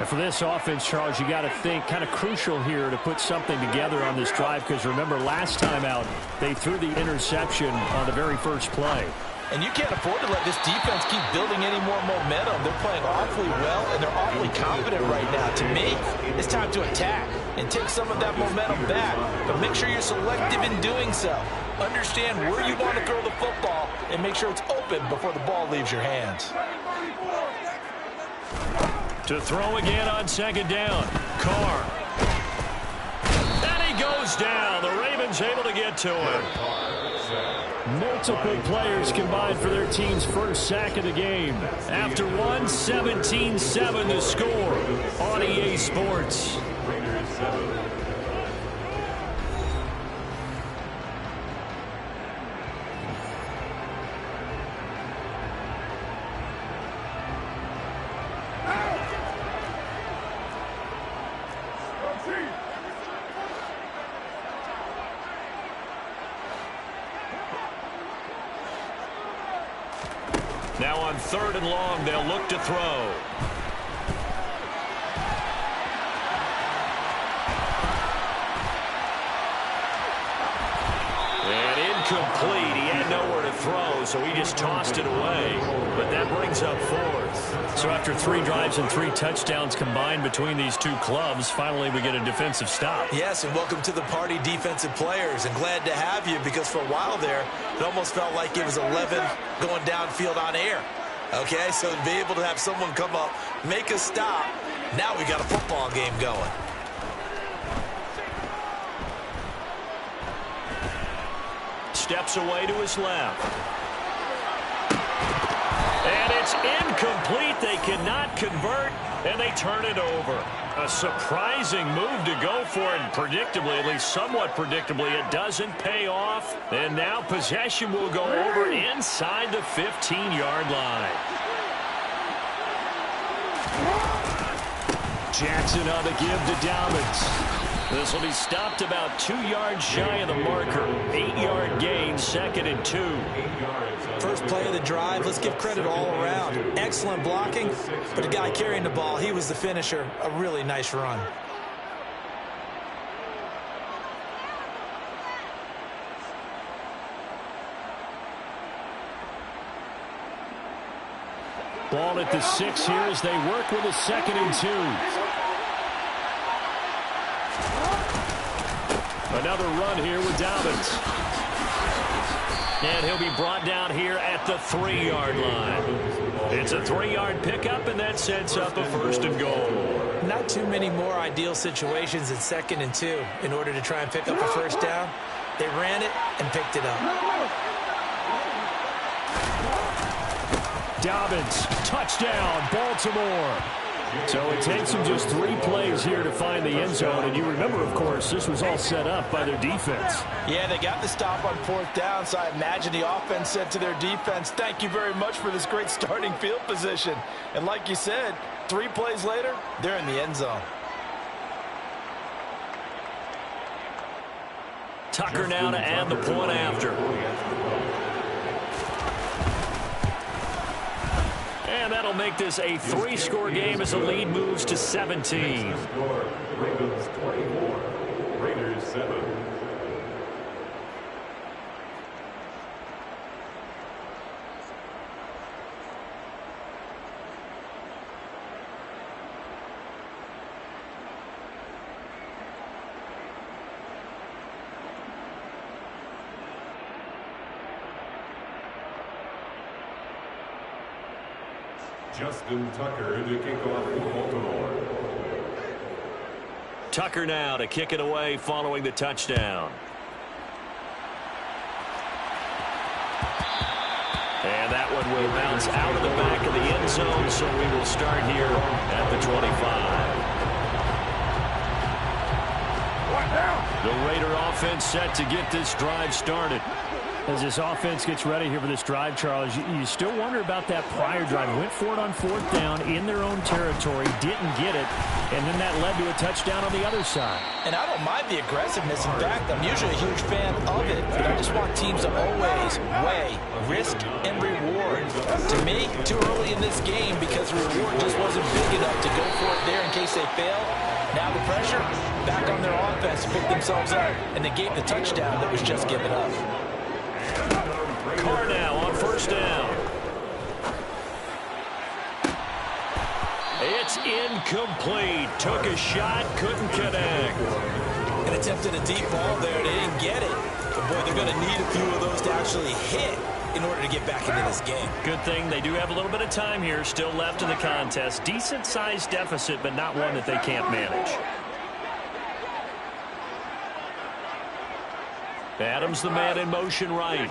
And for this offense, Charles, you got to think kind of crucial here to put something together on this drive, because remember last time out they threw the interception on the very first play. And you can't afford to let this defense keep building any more momentum. They're playing awfully well, and they're awfully confident right now. To me, it's time to attack and take some of that momentum back. But make sure you're selective in doing so. Understand where you want to throw the football and make sure it's open before the ball leaves your hands. To throw again on second down. Carr. And he goes down. The Ravens able to get to him. Multiple players combined for their team's first sack of the game. After one, 17-7 the score on EA Sports. Raiders 7. Now on third and long, they'll look to throw. And incomplete. He had nowhere to throw, so he just tossed it away. But that brings up fourth. So after 3 drives and 3 touchdowns combined between these two clubs, finally we get a defensive stop. Yes, and welcome to the party, defensive players. And glad to have you, because for a while there, it almost felt like it was 11 going downfield on air. Okay, so to be able to have someone come up, make a stop, now we got a football game going. Steps away to his left. And it's incomplete. They cannot convert, and they turn it over. A surprising move to go for it, and predictably, at least somewhat predictably, it doesn't pay off. And now possession will go over inside the 15-yard line. Jackson on the give to Dobbins. This will be stopped about 2 yards shy of the marker. 8-yard gain, 2nd and 2. First play of the drive, let's give credit all around. Excellent blocking, but the guy carrying the ball, he was the finisher. A really nice run. Ball at the 6 here as they work with a 2nd and 2. Another run here with Dobbins. And he'll be brought down here at the 3-yard line. It's a 3-yard pickup, and that sets up a 1st and goal. Not too many more ideal situations at 2nd and 2 in order to try and pick up a first down. They ran it and picked it up. Dobbins, touchdown, Baltimore. So it takes them just 3 plays here to find the end zone. And you remember, of course, this was all set up by their defense. Yeah, they got the stop on 4th down, so I imagine the offense said to their defense, thank you very much for this great starting field position. And like you said, 3 plays later, they're in the end zone. Tucker now to add the point after. And that'll make this a 3-score game as the lead moves to 17. Ravens 24, Raiders 7. Justin Tucker to kick off for Baltimore. Tucker now to kick it away following the touchdown. And that one will bounce out of the back of the end zone, so we will start here at the 25. The Raider offense set to get this drive started. As this offense gets ready here for this drive, Charles, you still wonder about that prior drive. Went for it on 4th down in their own territory, didn't get it, and then that led to a touchdown on the other side. And I don't mind the aggressiveness. In fact, I'm usually a huge fan of it, but I just want teams to always weigh risk and reward. To me, too early in this game because the reward just wasn't big enough to go for it there in case they fail. Now the pressure back on their offense to pick themselves up, and they gave the touchdown that was just given up. Carr now on 1st down. It's incomplete. Took a shot, couldn't connect. And attempted a deep ball there. They didn't get it. But, boy, they're going to need a few of those to actually hit in order to get back into this game. Good thing they do have a little bit of time here still left in the contest. Decent-sized deficit, but not one that they can't manage. Adams, the man in motion right.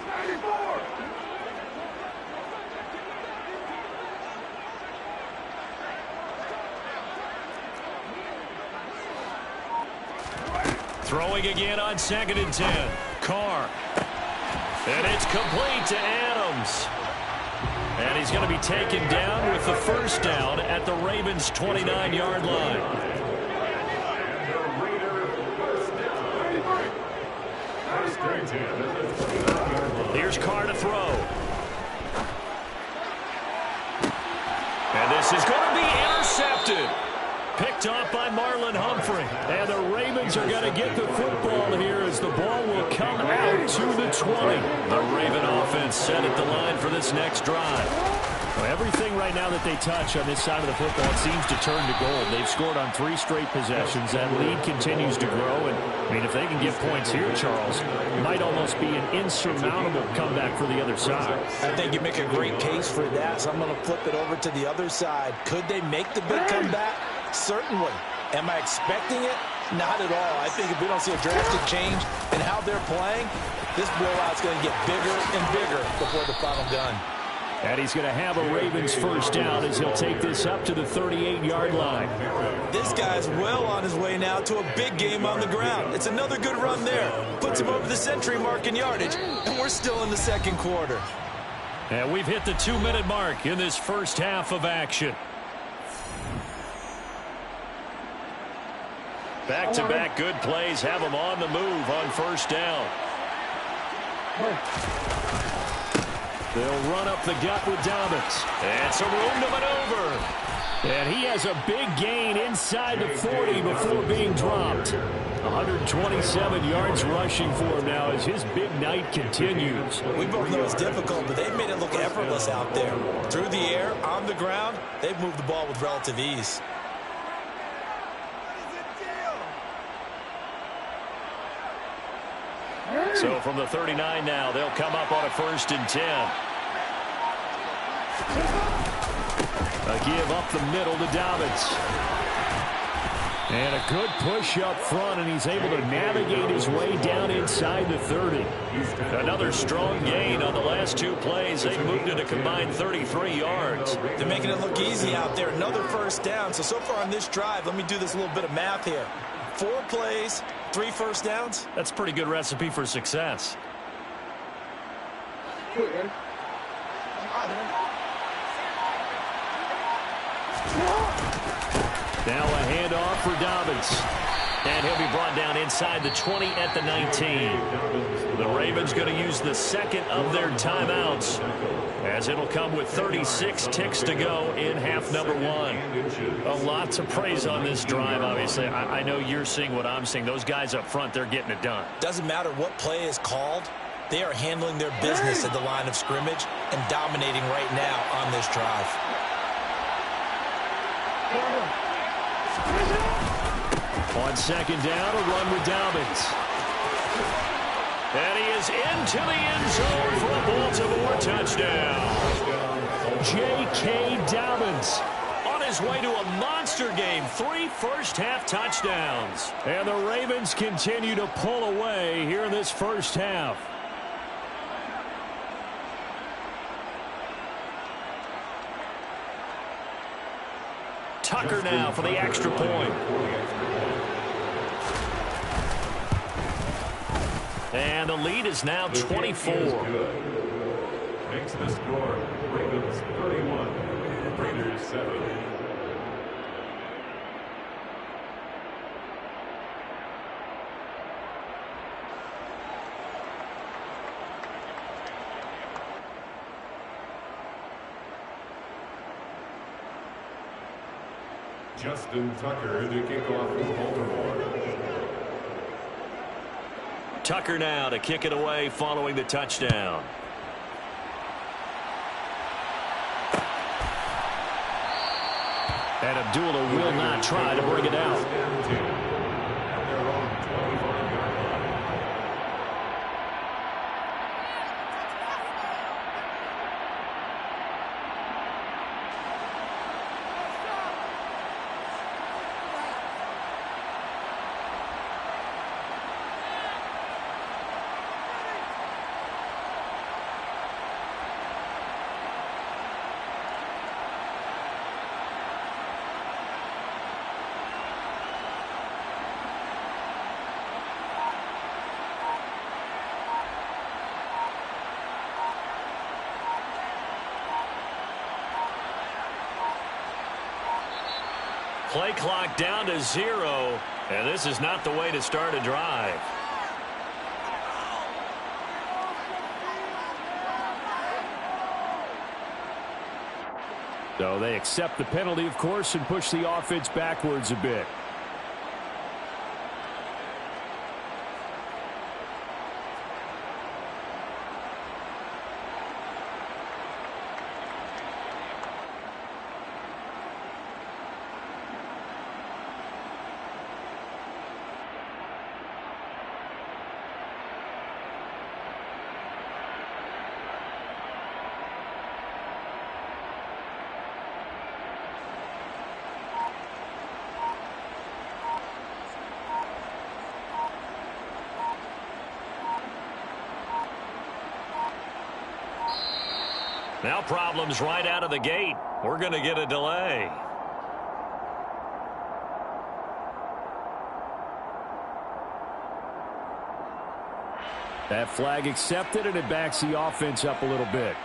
Throwing again on 2nd and 10. Carr. And it's complete to Adams. And he's going to be taken down with the 1st down at the Ravens' 29-yard line. Here's Carr to throw. And this is going to be intercepted. Picked off by Marlon Humphrey. And the Ravens are going to get the football here as the ball will come out to the 20. The Raven offense set at the line for this next drive. Well, everything right now that they touch on this side of the football seems to turn to gold. They've scored on 3 straight possessions. That lead continues to grow. And, I mean, if they can get points here, Charles, it might almost be an insurmountable comeback for the other side. I think you make a great case for that, so I'm going to flip it over to the other side. Could they make the big comeback? Certainly. Am I expecting it? Not at all. I think if we don't see a drastic change in how they're playing, this blowout's going to get bigger and bigger before the final gun. And he's going to have a Ravens 1st down as he'll take this up to the 38-yard line. This guy's well on his way now to a big game on the ground. It's another good run there. Puts him over the century mark in yardage, and we're still in the 2nd quarter. And we've hit the 2-minute mark in this first half of action. Back-to-back good plays have them on the move on 1st down. They'll run up the gut with Dobbins. And some room to maneuver. And he has a big gain inside the 40 before being dropped. 127 yards rushing for him now as his big night continues. We both know it's difficult, but they've made it look effortless out there. Through the air, on the ground, they've moved the ball with relative ease. So from the 39 now, they'll come up on a 1st and 10. A give up the middle to Dobbins. And a good push up front, and he's able to navigate his way down inside the 30. Another strong gain on the last two plays. They moved it a combined 33 yards. They're making it look easy out there. Another first down. So far on this drive, let me do this little bit of math here. 4 plays, 3 first downs. That's a pretty good recipe for success. Now a handoff for Dobbins. And he'll be brought down inside the 20 at the 19. The Ravens going to use the second of their timeouts, as it'll come with 36 ticks to go in half number 1. Lots of praise on this drive, obviously. I know you're seeing what I'm seeing. Those guys up front, they're getting it done. Doesn't matter what play is called. They are handling their business at the line of scrimmage and dominating right now on this drive. On second down, a run with Dobbins. And he is into the end zone for a Baltimore touchdown. J.K. Dobbins On his way to a monster game. 3 first-half touchdowns. And the Ravens continue to pull away here in this first half. Tucker now for the extra point. And the lead is now 24. Makes the score Ravens 31, Raiders 7. Justin Tucker to kick off for Baltimore. Tucker now to kick it away following the touchdown. And Abdullah will not try to bring it out. Play clock down to 0, and this is not the way to start a drive. So they accept the penalty, of course, and push the offense backwards a bit. Now problems right out of the gate. We're going to get a delay. That flag accepted, and it backs the offense up a little bit.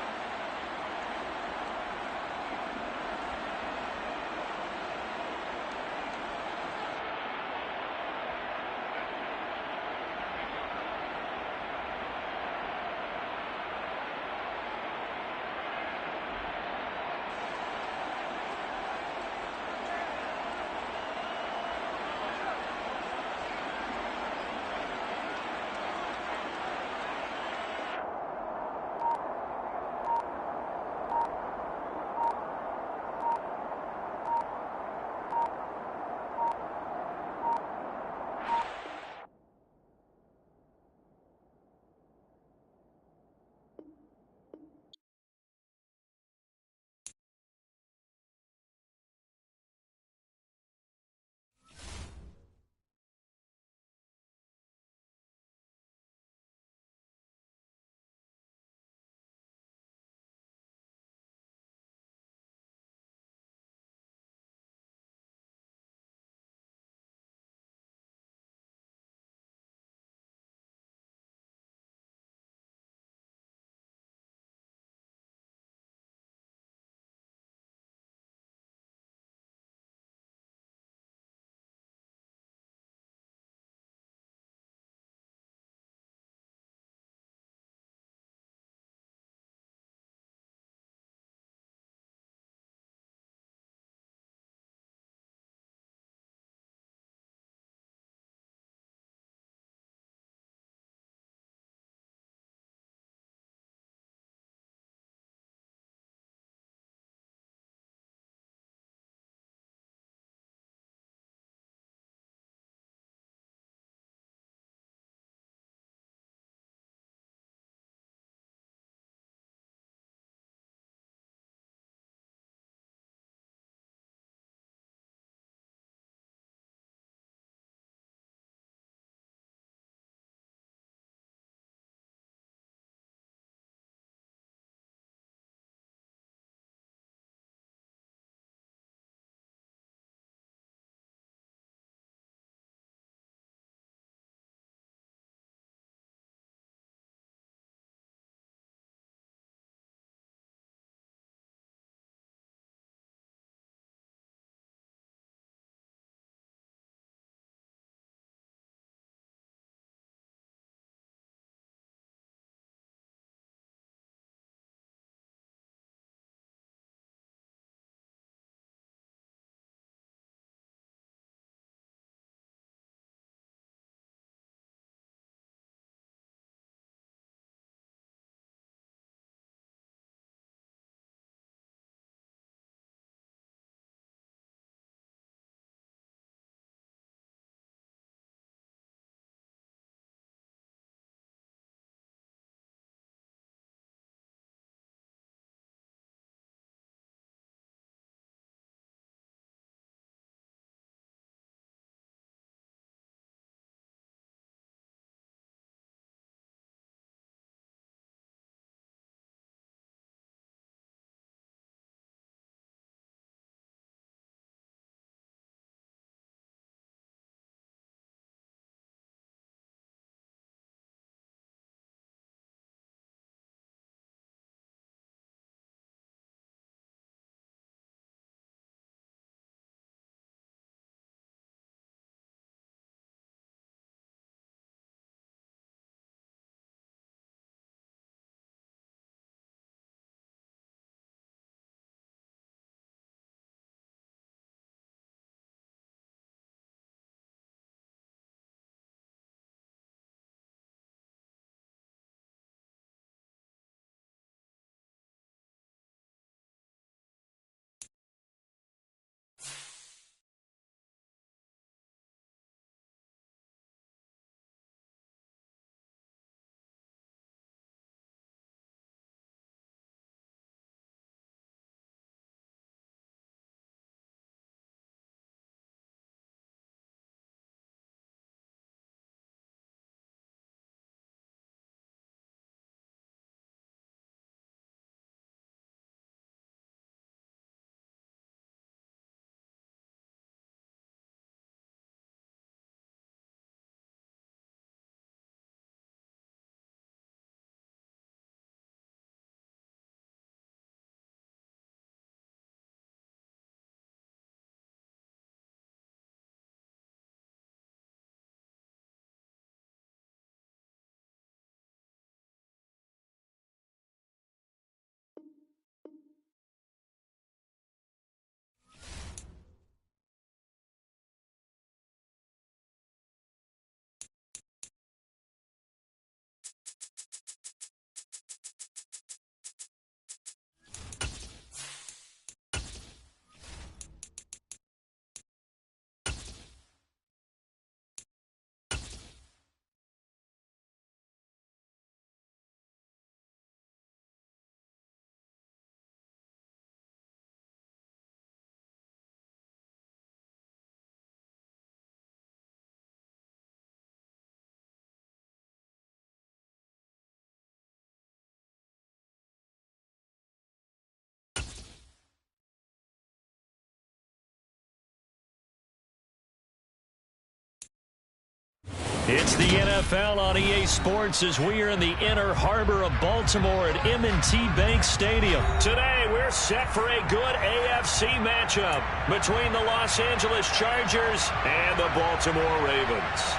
It's the NFL on EA Sports as we are in the inner harbor of Baltimore at M&T Bank Stadium. Today, we're set for a good AFC matchup between the Los Angeles Chargers and the Baltimore Ravens.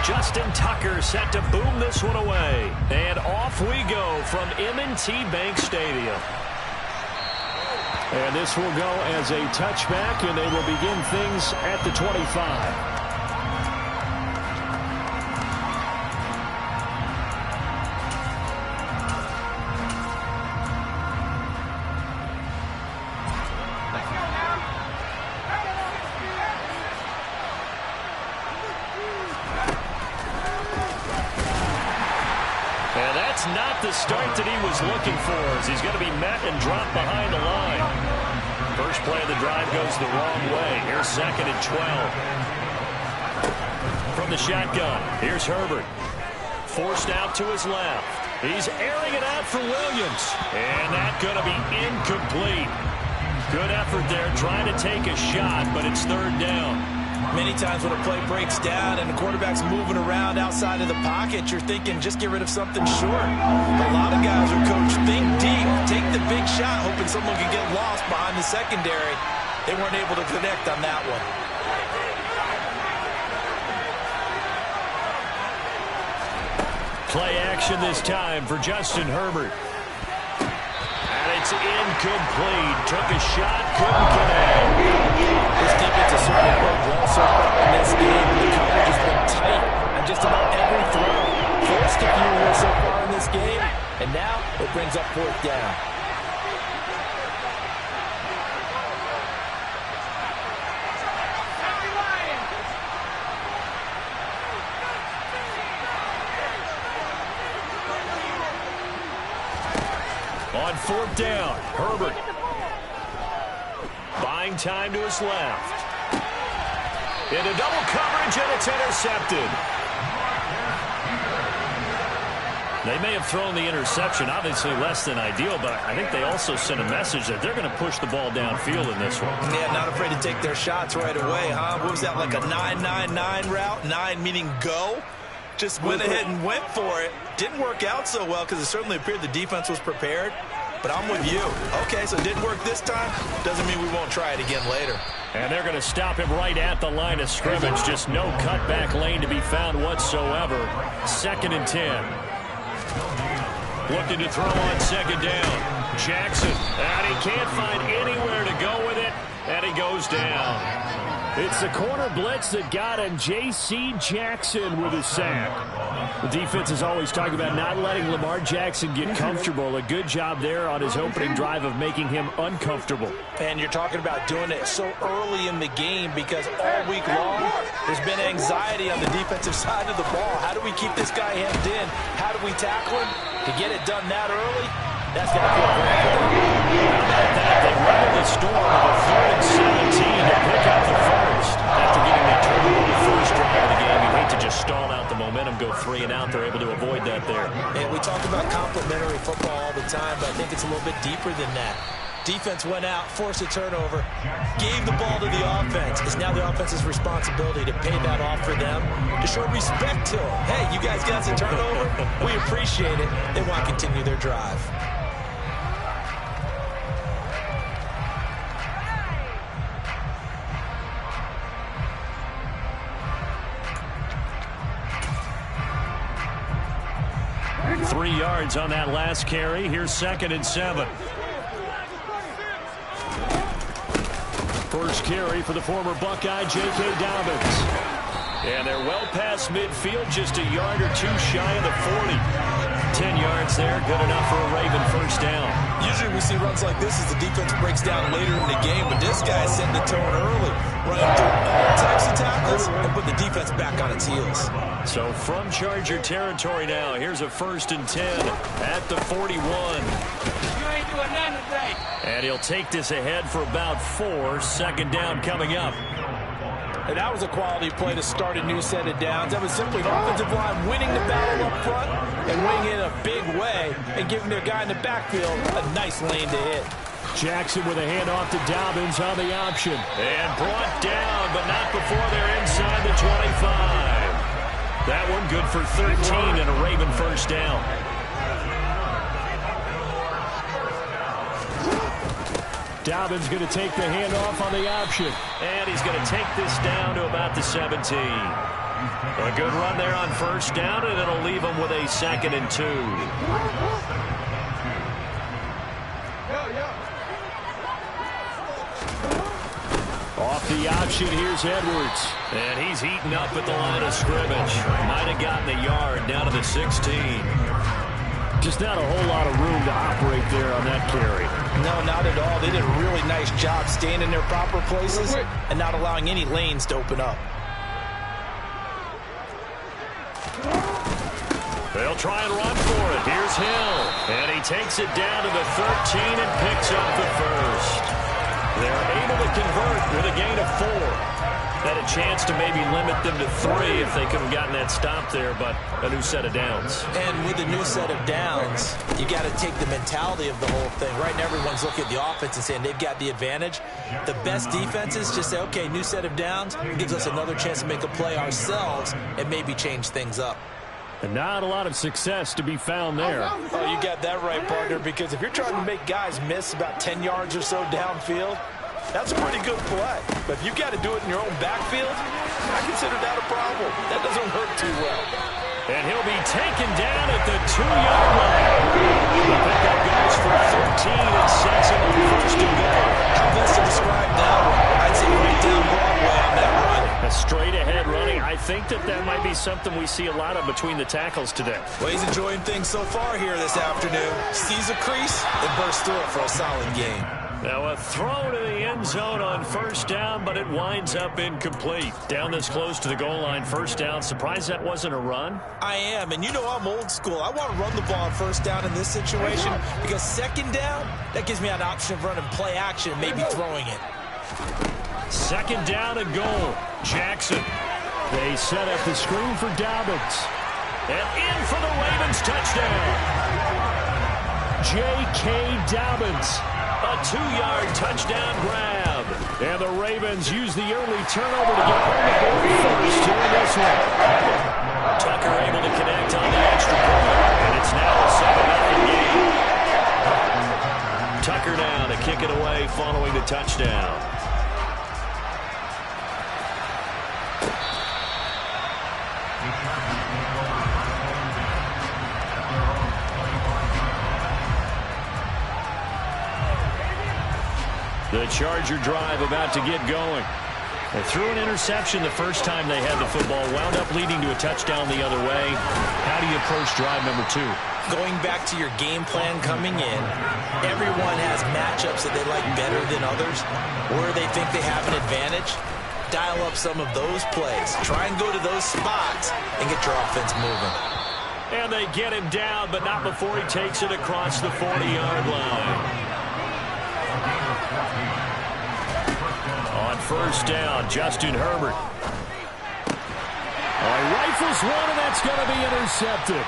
Justin Tucker set to boom this one away. And off we go from M&T Bank Stadium. And this will go as a touchback, and they will begin things at the 25. Not the start that he was looking for, as he's going to be met and dropped behind the line. First play of the drive goes the wrong way. Here's 2nd and 12. From the shotgun, here's Herbert. Forced out to his left. He's airing it out for Williams. And that's going to be incomplete. Good effort there trying to take a shot, but it's 3rd down. Many times when a play breaks down and the quarterback's moving around outside of the pocket, you're thinking just get rid of something short. But a lot of guys are coached, think deep, take the big shot, hoping someone can get lost behind the secondary. They weren't able to connect on that one. Play action this time for Justin Herbert. And it's incomplete. Took a shot, couldn't connect. This defense has certainly played well so far in this game. The coverage has been tight on just about every throw. Forced a few here so far in this game, and now it brings up 4th down. On 4th down, Herbert. Buying time to his left. Into double coverage, and it's intercepted. They may have thrown the interception, obviously less than ideal, but I think they also sent a message that they're going to push the ball downfield in this one. Yeah, not afraid to take their shots right away, huh? What was that, like a 9-9-9 route? 9 meaning go? Just went ahead and went for it. Didn't work out so well because it certainly appeared the defense was prepared. But I'm with you. Okay, so it didn't work this time. Doesn't mean we won't try it again later. And they're going to stop him right at the line of scrimmage. Just no cutback lane to be found whatsoever. 2nd and 10. Looking to throw on 2nd down. Jackson. And he can't find anywhere to go with it. And he goes down. It's the corner blitz that got him. J.C. Jackson with a sack. The defense is always talking about not letting Lamar Jackson get comfortable. A good job there on his opening drive of making him uncomfortable. And you're talking about doing it so early in the game because all week long there's been anxiety on the defensive side of the ball. How do we keep this guy hemmed in? How do we tackle him? To get it done that early, that's going to feel great for them. How about that? They weathered the storm of a 3rd and 17 to pick up the first. After getting the turnover the first drive of the game, you hate to just stall out the momentum, go 3 and out. They're able to avoid that there. And we talk about complementary football all the time, but I think it's a little bit deeper than that. Defense went out, forced a turnover, gave the ball to the offense. It's now the offense's responsibility to pay that off for them, to show respect to them. Hey, you guys got some turnover? We appreciate it. They want to continue their drive. Three yards on that last carry. Here's 2nd and 7. First carry for the former Buckeye, J.K. Dobbins. And they're well past midfield, just a yard or two shy of the 40. 10 yards there, good enough for a Raven first down. Usually we see runs like this as the defense breaks down later in the game, but this guy's setting the tone early, running through all types of tackles and put the defense back on its heels. So from Charger territory now, here's a 1st and 10 at the 41. You ain't doing nothing today. And he'll take this ahead for about 4. 2nd down coming up. And that was a quality play to start a new set of downs. That was simply the offensive line winning the battle up front and winning in a big way and giving their guy in the backfield a nice lane to hit. Jackson with a handoff to Dobbins on the option. And brought down, but not before they're inside the 25. That one good for 13 and a Raven first down. Dobbins going to take the handoff on the option. And he's going to take this down to about the 17. A good run there on 1st down, and it'll leave him with a 2nd and 2. Off the option, here's Edwards. And he's heating up at the line of scrimmage. Might have gotten a yard down to the 16. Just not a whole lot of room to operate there on that carry. No, not at all. They did a really nice job staying in their proper places and not allowing any lanes to open up. They'll try and run for it. Here's Hill. And he takes it down to the 13 and picks up the 1st. They're able to convert with a gain of 4. Had a chance to maybe limit them to 3 if they could have gotten that stop there, but a new set of downs. And with a new set of downs, you got to take the mentality of the whole thing. Right now, everyone's looking at the offense and saying they've got the advantage. The best defenses just say, okay, new set of downs gives us another chance to make a play ourselves and maybe change things up. And not a lot of success to be found there. Oh, you got that right, partner, because if you're trying to make guys miss about 10 yards or so downfield, that's a pretty good play. But if you got to do it in your own backfield, I consider that a problem. That doesn't work too well. And he'll be taken down at the 2-yard line. The pickup goes for 13 and sets him on 1st and goal. How best to describe that one? I'd say right down Broadway on that run. A straight-ahead running. I think that might be something we see a lot of between the tackles today. Well, he's enjoying things so far here this afternoon. Sees a crease and bursts through it for a solid game. Now a throw to the end zone on 1st down, but it winds up incomplete. Down this close to the goal line, 1st down. Surprised that wasn't a run? I am, and you know I'm old school. I want to run the ball on 1st down in this situation because 2nd down, that gives me an option of running play action and maybe throwing it. 2nd down and goal. Jackson. They set up the screen for Dobbins. And in for the Ravens touchdown. J.K. Dobbins. A 2-yard touchdown grab. And the Ravens use the early turnover to get home the board first here in this one. Tucker able to connect on the extra point. And it's now a 7-0 game. Tucker now to kick it away following the touchdown. The Charger drive about to get going. They threw an interception the first time they had the football, wound up leading to a touchdown the other way. How do you approach drive number 2? Going back to your game plan coming in, everyone has matchups that they like better than others, where they think they have an advantage. Dial up some of those plays. Try and go to those spots and get your offense moving. And they get him down, but not before he takes it across the 40-yard line. On 1st down, Justin Herbert. Rifles one, and that's going to be intercepted.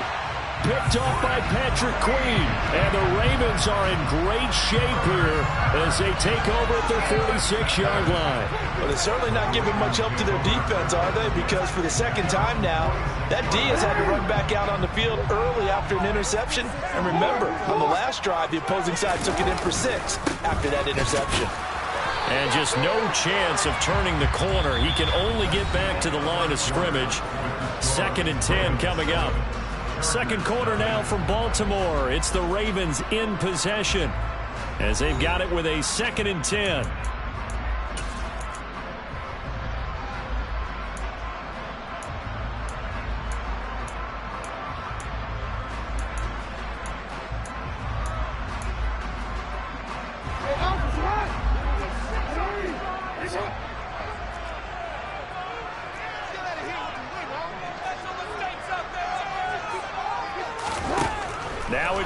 Picked off by Patrick Queen. And the Ravens are in great shape here as they take over at their 46-yard line. Well, they're certainly not giving much help to their defense, are they? Because for the 2nd time now, that D has had to run back out on the field early after an interception. And remember, on the last drive, the opposing side took it in for 6 after that interception. And just no chance of turning the corner. He can only get back to the line of scrimmage. 2nd and 10 coming up. 2nd quarter now from Baltimore. It's the Ravens in possession as they've got it with a 2nd and 10.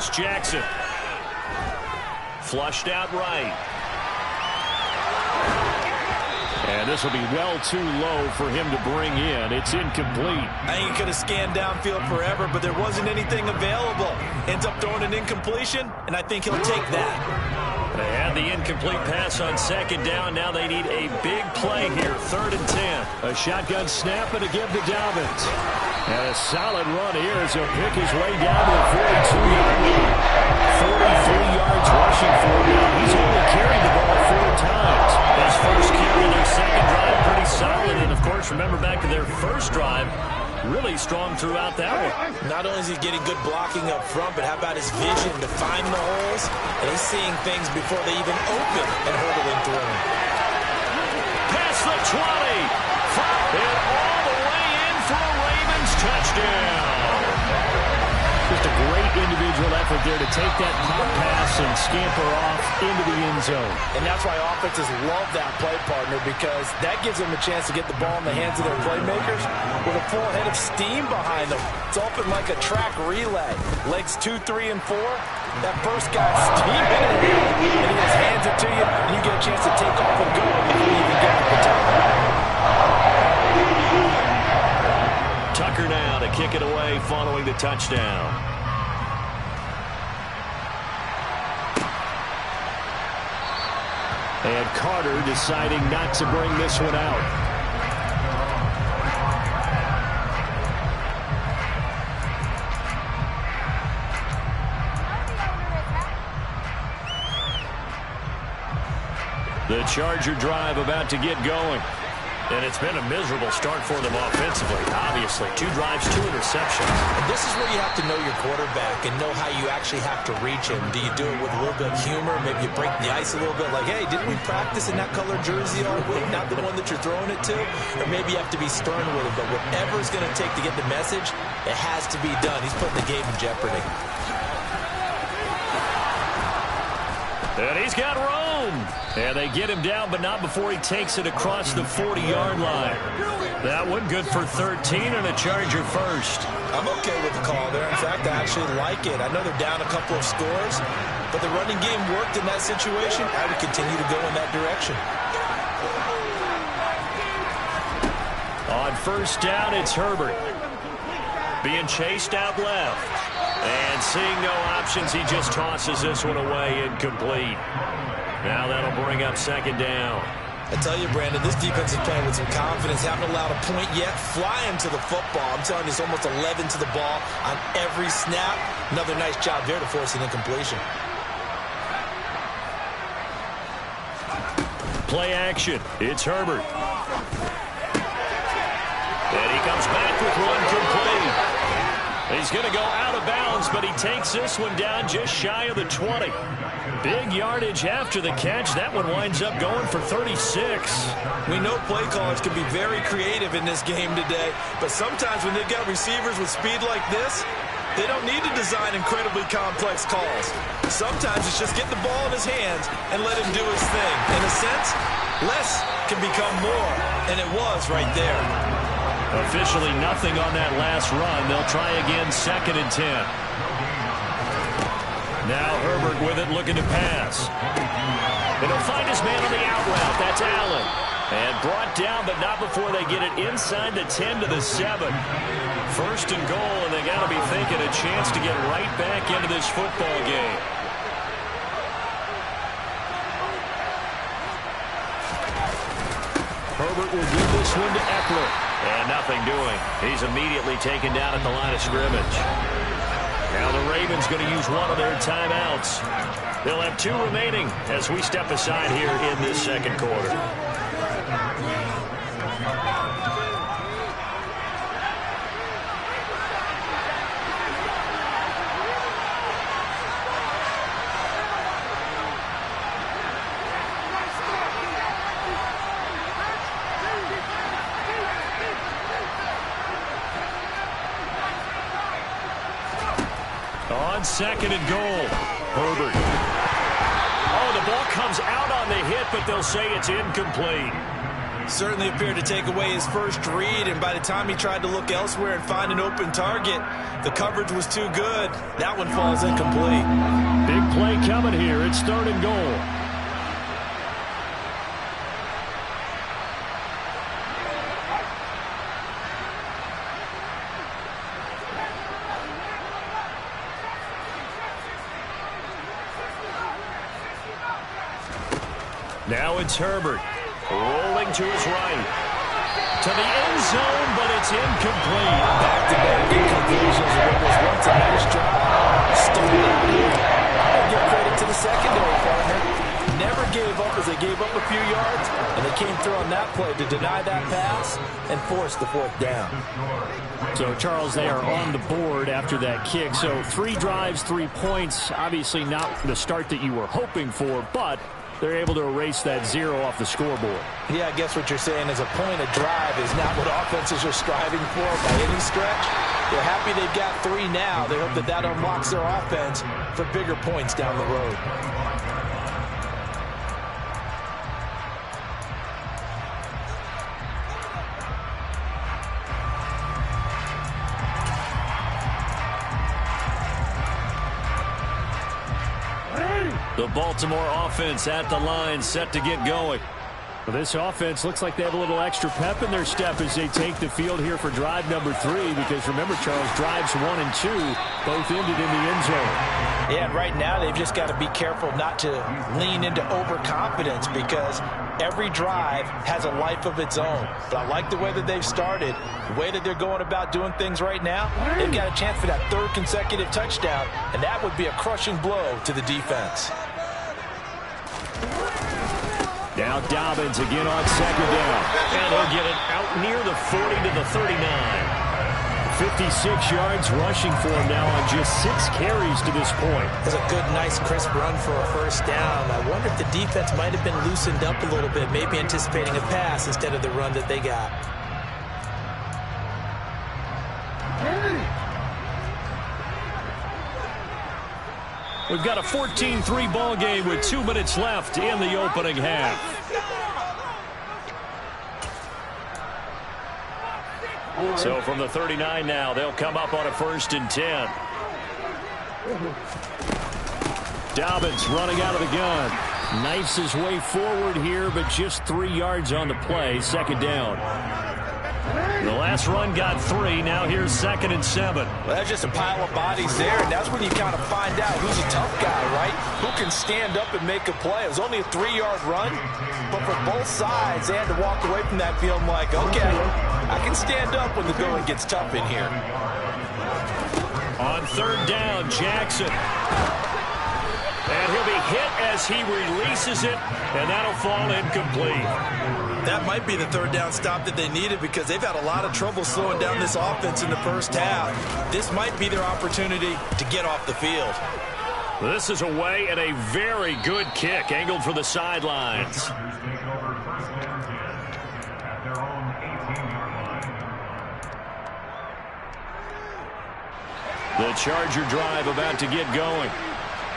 It's Jackson. Flushed out right. And this will be well too low for him to bring in. It's incomplete. I think he could have scanned downfield forever, but there wasn't anything available. Ends up throwing an incompletion, and I think he'll take that. They had the incomplete pass on second down. Now they need a big play here, 3rd and 10. A shotgun snap and a give to Dobbins. And a solid run here as he'll pick his way down to the 42-yard line. 43 yards rushing for him. He's only carried the ball 4 times. His first carry in their second drive, pretty solid. And, of course, remember back to their first drive, really strong throughout that one. Not only is he getting good blocking up front, but how about his vision to find the holes? And he's seeing things before they even open and hurdling through them. Past the 20. And all the way in for a Ravens touchdown. Just a great individual effort there to take that pop pass and scamper off into the end zone. And that's why offenses love that play partner, because that gives them a chance to get the ball in the hands of their playmakers with a full head of steam behind them. It's often like a track relay. Legs 2, 3, and 4. That first guy's steaming it in, and he just hands it to you, and you get a chance to take off and go before you even get to the top. Tucker now to kick it away following the touchdown. And Carter deciding not to bring this one out. The Charger drive about to get going. And it's been a miserable start for them offensively. Obviously, 2 drives, 2 interceptions. And this is where you have to know your quarterback and know how you actually have to reach him. Do you do it with a little bit of humor? Maybe you break the ice a little bit like, hey, didn't we practice in that color jersey all week? Not the one that you're throwing it to? Or maybe you have to be stern with him. But whatever it's going to take to get the message, it has to be done. He's putting the game in jeopardy. And he's got room. And they get him down, but not before he takes it across the 40-yard line. That one good for 13 and a Charger first. I'm okay with the call there. In fact, I actually like it. I know they're down a couple of scores, but the running game worked in that situation. I would continue to go in that direction. On first down, it's Herbert. Being chased out left. And seeing no options, he just tosses this one away, incomplete. Now that'll bring up second down. I tell you, Brandon, this defense is playing with some confidence. Haven't allowed a point yet. Flying to the football. I'm telling you, it's almost 11 to the ball on every snap. Another nice job there to force an incompletion. Play action. It's Herbert. And he comes back with one complete. He's going to go out of bounds, but he takes this one down just shy of the 20. Big yardage after the catch. That one winds up going for 36. We know play callers can be very creative in this game today, but sometimes when they've got receivers with speed like this, they don't need to design incredibly complex calls. Sometimes it's just get the ball in his hands and let him do his thing. In a sense, less can become more, and it was right there. Officially nothing on that last run. They'll try again, 2nd and 10. Now Herbert with it, looking to pass. And he'll find his man on the out route. That's Allen. And brought down, but not before they get it inside the 10 to the 7. 1st and goal, and they got to be thinking a chance to get right back into this football game. Herbert will give this one to Eckler. And nothing doing. He's immediately taken down at the line of scrimmage. Now the Ravens going to use one of their timeouts. They'll have 2 remaining as we step aside here in this second quarter. On 2nd and goal, Herbert. Oh, the ball comes out on the hit, but they'll say it's incomplete. Certainly appeared to take away his first read, and by the time he tried to look elsewhere and find an open target, the coverage was too good. That one falls incomplete. Big play coming here. It's 3rd and goal. Now it's Herbert. Rolling to his right. To the end zone, but it's incomplete. Back-to-back incompletions. It was once a nice drive. Started out here. I'll give credit to the secondary, partner. Never gave up as they gave up a few yards, and they came through on that play to deny that pass and force the 4th down. So, Charles, they are on the board after that kick. So 3 drives, 3 points. Obviously not the start that you were hoping for, but they're able to erase that 0 off the scoreboard. Yeah, I guess what you're saying is a point of drive is not what offenses are striving for by any stretch. They're happy they've got 3 now. They hope that that unlocks their offense for bigger points down the road. The Baltimore offense at the line, set to get going. Well, this offense looks like they have a little extra pep in their step as they take the field here for drive number 3, because remember, Charles, drives 1 and 2 both ended in the end zone. Yeah, and right now they've just got to be careful not to lean into overconfidence, because every drive has a life of its own. But I like the way that they've started, the way that they're going about doing things right now. They've got a chance for that 3rd consecutive touchdown, and that would be a crushing blow to the defense. Now Dobbins again on 2nd down. And he'll get it out near the 40 to the 39. 56 yards rushing for him now on just 6 carries to this point. That's a good, nice, crisp run for a 1st down. I wonder if the defense might have been loosened up a little bit, maybe anticipating a pass instead of the run that they got. We've got a 14-3 ball game with 2 minutes left in the opening half. So from the 39 now, they'll come up on a 1st and 10. Dobbins running out of the gun. Knifes his way forward here, but just 3 yards on the play. 2nd down. The last run got 3. Now here's 2nd and 7. Well, that's just a pile of bodies there, and that's when you kind of find out who's a tough guy, right? Who can stand up and make a play. It was only a 3-yard run, but for both sides, they had to walk away from that field like, okay, I can stand up when the going gets tough in here. On 3rd down, Jackson. And he'll be hit as he releases it, and that'll fall incomplete. That might be the 3rd down stop that they needed, because they've had a lot of trouble slowing down this offense in the 1st half. This might be their opportunity to get off the field. This is away and a very good kick, angled for the sidelines. The Charger drive about to get going.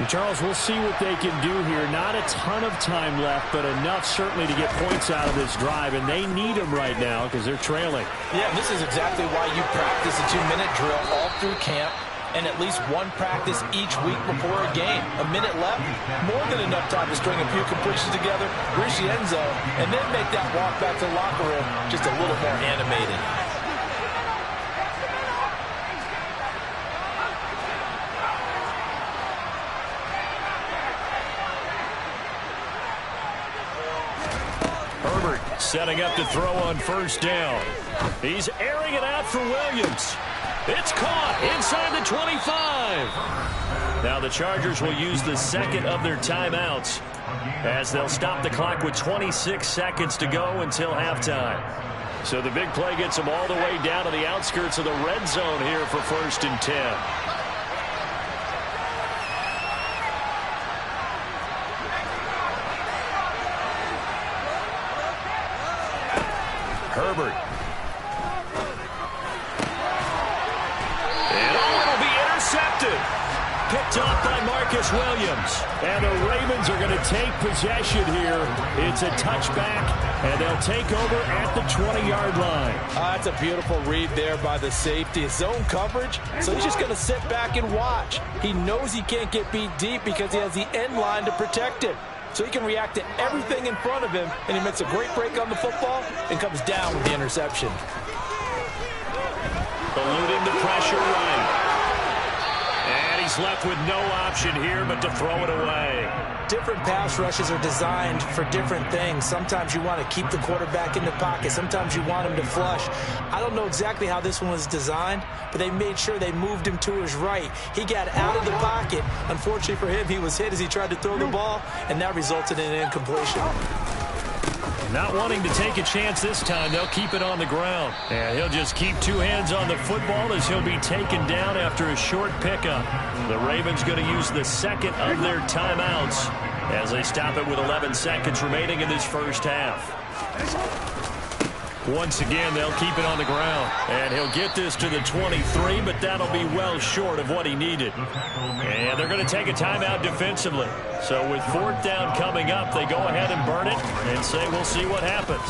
Charles, we'll see what they can do here. Not a ton of time left, but enough certainly to get points out of this drive, and they need them right now because they're trailing. Yeah, this is exactly why you practice a 2-minute drill all through camp, and at least one practice each week before a game. A minute left, more than enough time to string a few completions together, reach the end zone, and then make that walk back to the locker room just a little more animated. Herbert setting up to throw on 1st down. He's airing it out for Williams. It's caught inside the 25. Now the Chargers will use the 2nd of their timeouts as they'll stop the clock with 26 seconds to go until halftime. So the big play gets them all the way down to the outskirts of the red zone here for 1st and 10. Herbert. And it'll be intercepted. picked off by Marcus Williams. And the Ravens are going to take possession here. It's a touchback, and they'll take over at the 20-yard line. That's a beautiful read there by the safety. His zone coverage, so he's just going to sit back and watch. He knows he can't get beat deep because he has the end line to protect him. So he can react to everything in front of him, and he makes a great break on the football and comes down with the interception. Eluding the pressure right. And he's left with no option here but to throw it away. Different pass rushes are designed for different things. Sometimes you want to keep the quarterback in the pocket. Sometimes you want him to flush. I don't know exactly how this one was designed, but they made sure they moved him to his right. He got out of the pocket. Unfortunately for him, he was hit as he tried to throw the ball, and that resulted in an incompletion. Not wanting to take a chance this time, they'll keep it on the ground. And he'll just keep two hands on the football as he'll be taken down after a short pickup. The Ravens going to use the second of their timeouts as they stop it with 11 seconds remaining in this first half. Once again, they'll keep it on the ground. And he'll get this to the 23, but that'll be well short of what he needed. And they're going to take a timeout defensively. So with fourth down coming up, they go ahead and burn it and say we'll see what happens.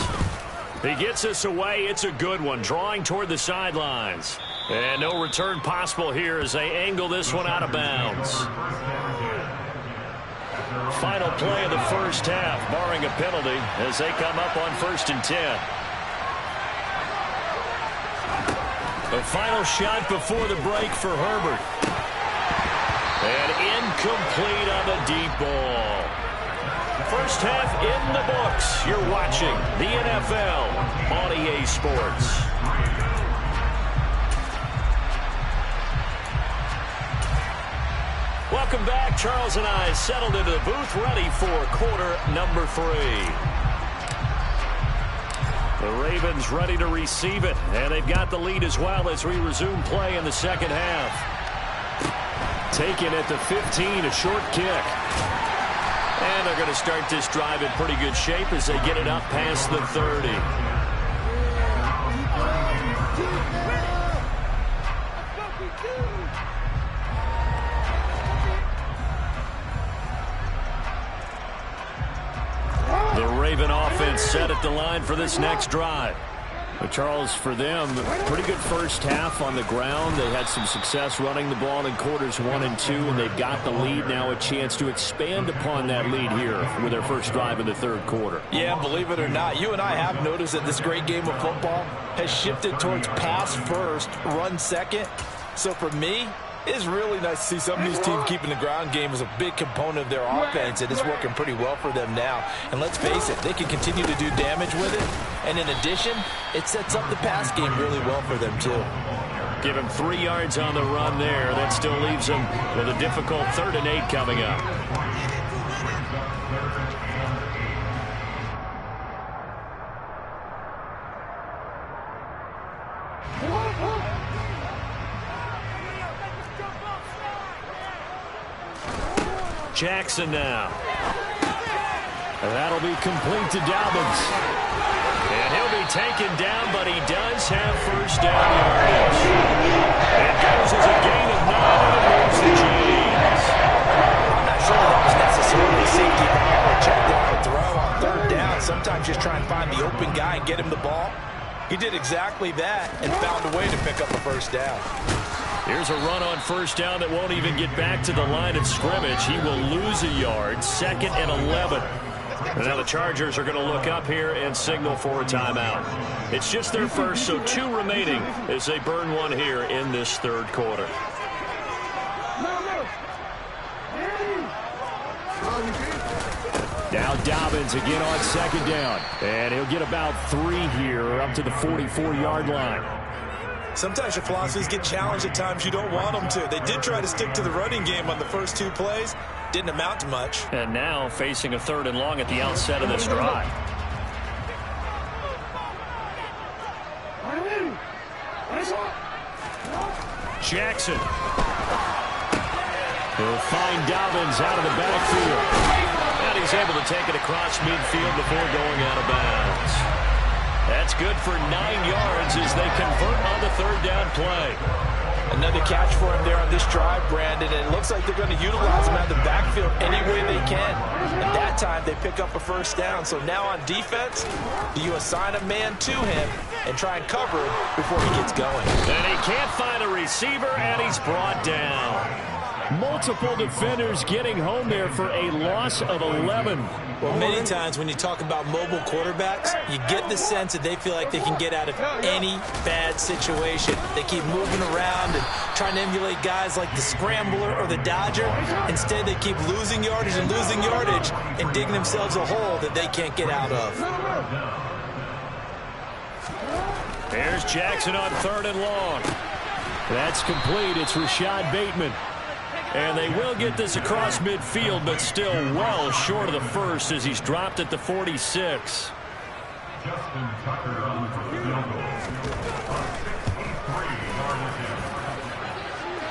He gets us away. It's a good one, drawing toward the sidelines. And no return possible here as they angle this one out of bounds. Final play of the first half, barring a penalty, as they come up on 1st and 10. The final shot before the break for Herbert. And incomplete on the deep ball. First half in the books. You're watching the NFL on EA Sports. Welcome back. Charles and I settled into the booth, ready for quarter number 3. The Ravens ready to receive it, and they've got the lead as well as we resume play in the second half. Taken at the 15, a short kick. And they're going to start this drive in pretty good shape as they get it up past the 30. The Raven offense set at the line for this next drive. But Charles, for them, pretty good first half on the ground. They had some success running the ball in quarters 1 and 2, and they've got the lead now, a chance to expand upon that lead here with their first drive in the third quarter. Yeah, believe it or not, you and I have noticed that this great game of football has shifted towards pass first, run second. So for me, it's really nice to see some of these teams keeping the ground game as a big component of their offense, and it's working pretty well for them now. And let's face it, they can continue to do damage with it. And in addition, it sets up the pass game really well for them, too. Give him 3 yards on the run there. That still leaves him with a difficult 3rd and 8 coming up. Jackson now. And that'll be complete to Dobbins. And he'll be taken down, but he does have first down yardage. It goes as a gain of 9, and it moves the chains. I'm not sure that was necessarily a safety valve or check down or throw on 3rd down. Sometimes just try and find the open guy and get him the ball. He did exactly that and found a way to pick up a first down. Here's a run on first down that won't even get back to the line of scrimmage. He will lose a yard, 2nd and 11. And now the Chargers are going to look up here and signal for a timeout. It's just their first, so 2 remaining as they burn one here in this third quarter. Now Dobbins again on 2nd down. And he'll get about 3 here up to the 44-yard line. Sometimes your philosophies get challenged at times you don't want them to. They did try to stick to the running game on the first 2 plays. Didn't amount to much. And now facing a 3rd and long at the outset of this drive. Jackson. He'll find Dobbins out of the backfield. And he's able to take it across midfield before going out of bounds. That's good for 9 yards as they convert on the 3rd down play. Another catch for him there on this drive, Brandon, and it looks like they're going to utilize him out of the backfield any way they can. At that time, they pick up a first down. So now on defense, do you assign a man to him and try and cover him before he gets going? And he can't find a receiver, and he's brought down. Multiple defenders getting home there for a loss of 11. Well, many times when you talk about mobile quarterbacks, you get the sense that they feel like they can get out of any bad situation. They keep moving around and trying to emulate guys like the Scrambler or the Dodger. Instead, they keep losing yardage and digging themselves a hole that they can't get out of. There's Jackson on 3rd and long. That's complete. It's Rashad Bateman. And they will get this across midfield, but still well short of the first as he's dropped at the 46. Justin Tucker on for field goal.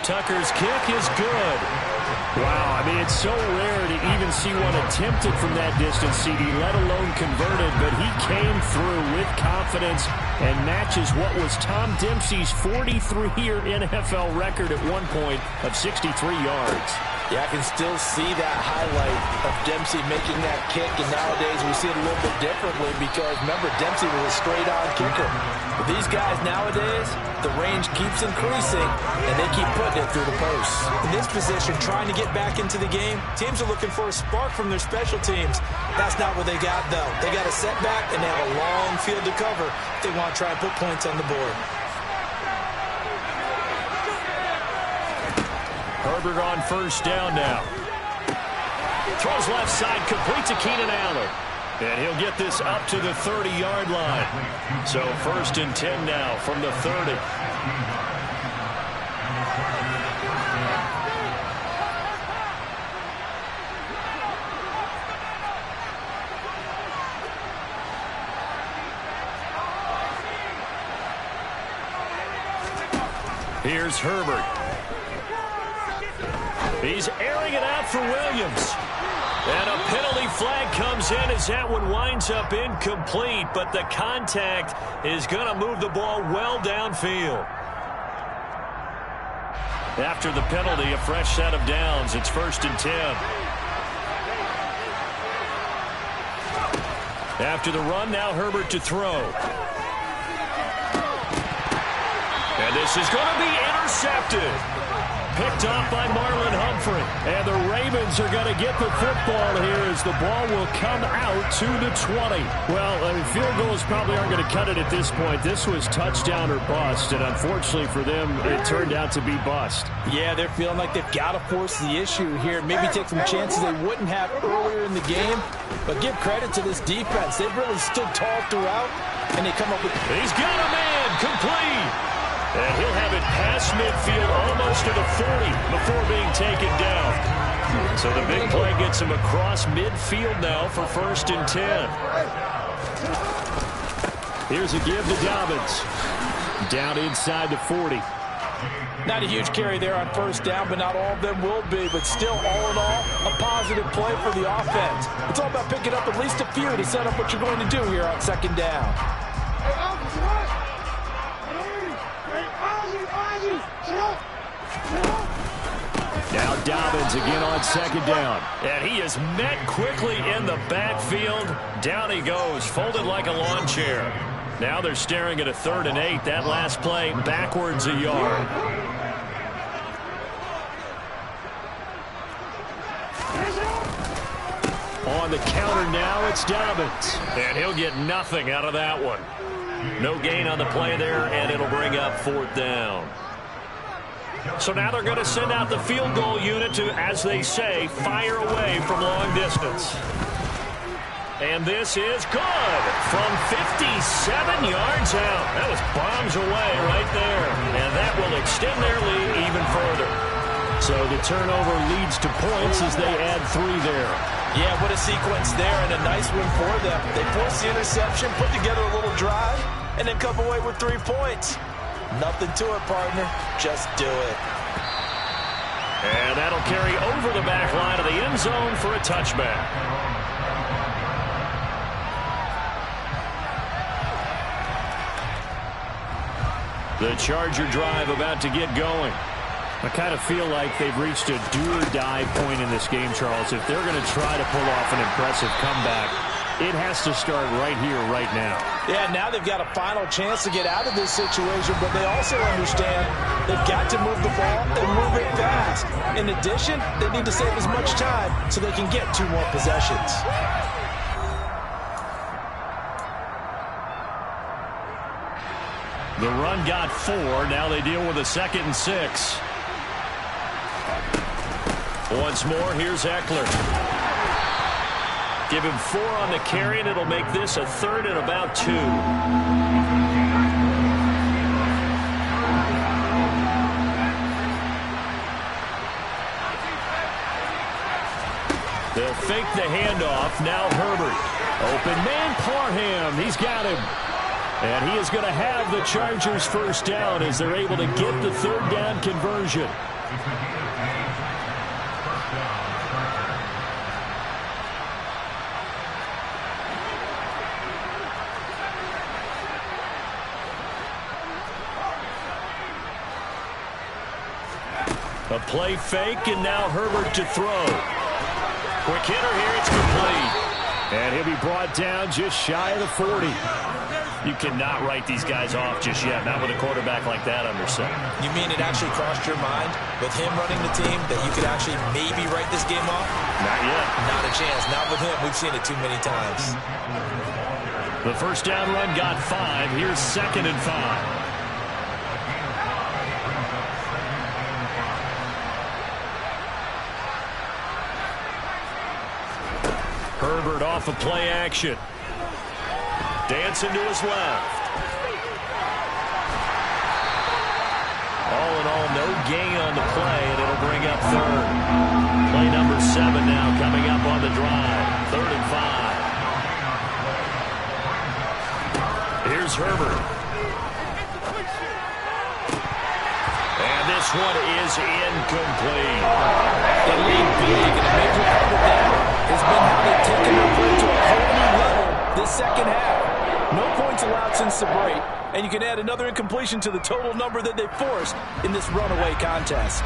Tucker's kick is good. Wow, I mean, it's so rare to even see one attempted from that distance, CD, let alone converted, but he came through with confidence and matches what was Tom Dempsey's 43-year NFL record at one point of 63 yards. Yeah, I can still see that highlight of Dempsey making that kick, and nowadays we see it a little bit differently because, remember, Dempsey was a straight-on kicker. But these guys nowadays, the range keeps increasing, and they keep putting it through the posts. In this position, trying to get back into the game, teams are looking for a spark from their special teams. That's not what they got, though. They got a setback, and they have a long field to cover if they want to try and put points on the board. Herbert on first down now. Throws left side, complete to Keenan Allen. And he'll get this up to the 30-yard line. So 1st and 10 now from the 30. Here's Herbert. He's airing it out for Williams. And a penalty flag comes in as that one winds up incomplete, but the contact is going to move the ball well downfield. After the penalty, a fresh set of downs. It's 1st and 10. After the run, now Herbert to throw. And this is going to be intercepted. Picked off by Marlon Humphrey. And the Ravens are going to get the football here as the ball will come out to the 20. Well, field goals probably aren't going to cut it at this point. This was touchdown or bust, and unfortunately for them, it turned out to be bust. Yeah, they're feeling like they've got to force the issue here. Maybe take some chances they wouldn't have earlier in the game. But give credit to this defense. They've really stood tall throughout, and they come up with... He's got a man complete. And he'll have it past midfield almost to the 40 before being taken down. So the big play gets him across midfield now for 1st and 10. Here's a give to Dobbins. Down inside the 40. Not a huge carry there on first down, but not all of them will be. But still, all in all, a positive play for the offense. It's all about picking up at least a few to set up what you're going to do here on 2nd down. Now Dobbins again on 2nd down. And he is met quickly in the backfield. Down he goes, folded like a lawn chair. Now they're staring at a 3rd and 8. That last play backwards a yard. On the counter now, it's Dobbins. And he'll get nothing out of that one. No gain on the play there, and it'll bring up 4th down. So now they're going to send out the field goal unit to, as they say, fire away from long distance. And this is good from 57 yards out. That was bombs away right there. And that will extend their lead even further. So the turnover leads to points as they add 3 there. Yeah, what a sequence there, and a nice win for them. They forced the interception, put together a little drive, and then come away with 3 points. Nothing to it, partner. Just do it. And that'll carry over the back line of the end zone for a touchback. The Charger drive about to get going. I kind of feel like they've reached a do-or-die point in this game, Charles. If they're going to try to pull off an impressive comeback, it has to start right here, right now. Yeah, now they've got a final chance to get out of this situation, but they also understand they've got to move the ball and move it fast. In addition, they need to save as much time so they can get 2 more possessions. The run got 4. Now they deal with a 2nd and 6. Once more, here's Eckler. Give him 4 on the carry, and it'll make this a 3rd and about 2. They'll fake the handoff. Now Herbert. Open man, Parham. He's got him. And he is going to have the Chargers first down as they're able to get the 3rd down conversion. A play fake, and now Herbert to throw. Quick hitter here, it's complete. And he'll be brought down just shy of the 40. You cannot write these guys off just yet, not with a quarterback like that under center. You mean it actually crossed your mind with him running the team that you could actually maybe write this game off? Not yet. Not a chance. Not with him. We've seen it too many times. The first down run got 5. Here's 2nd and 5. Herbert off of play action. Dancing to his left. All in all, no gain on the play, and it'll bring up 3rd. Play number 7 now coming up on the drive. 3rd and 5. Here's Herbert. And this one is incomplete. They lead big, and a major part of that has been how they've taken their play to a whole new level this second half. No points allowed since the break, and you can add another incompletion to the total number that they forced in this runaway contest.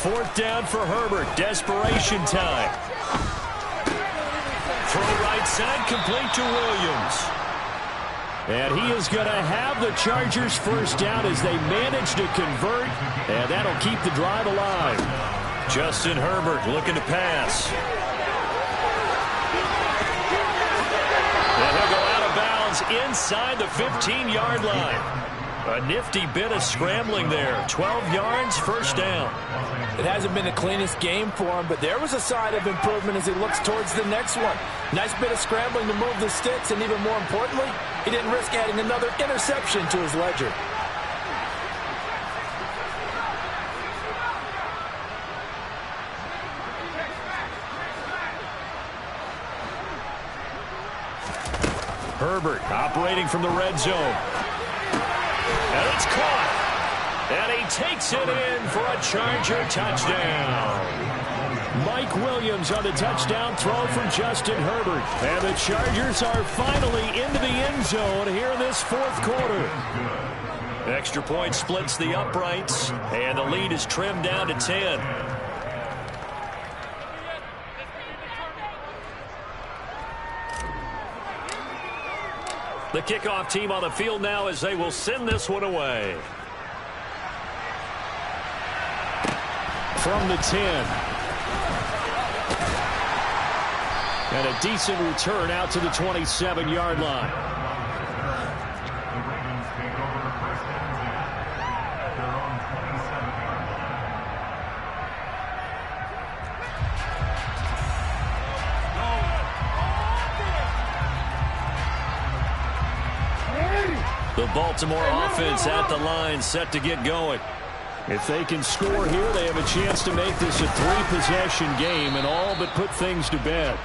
Fourth down for Herbert. Desperation time. Throw right side, complete to Williams. And he is going to have the Chargers first down as they manage to convert, and that'll keep the drive alive. Justin Herbert looking to pass. And he'll go out of bounds inside the 15-yard line. A nifty bit of scrambling there. 12 yards, first down. It hasn't been the cleanest game for him, but there was a sign of improvement as he looks towards the next one. Nice bit of scrambling to move the sticks, and even more importantly, he didn't risk adding another interception to his ledger. Herbert operating from the red zone. And it's caught. And he takes it in for a Charger touchdown. Mike Williams on the touchdown throw from Justin Herbert. And the Chargers are finally into the end zone here in this 4th quarter. Extra point splits the uprights, and the lead is trimmed down to 10. The kickoff team on the field now as they will send this one away. From the 10. And a decent return out to the 27-yard line. The Baltimore offense at the line, set to get going. If they can score here, they have a chance to make this a 3-possession game and all but put things to bed.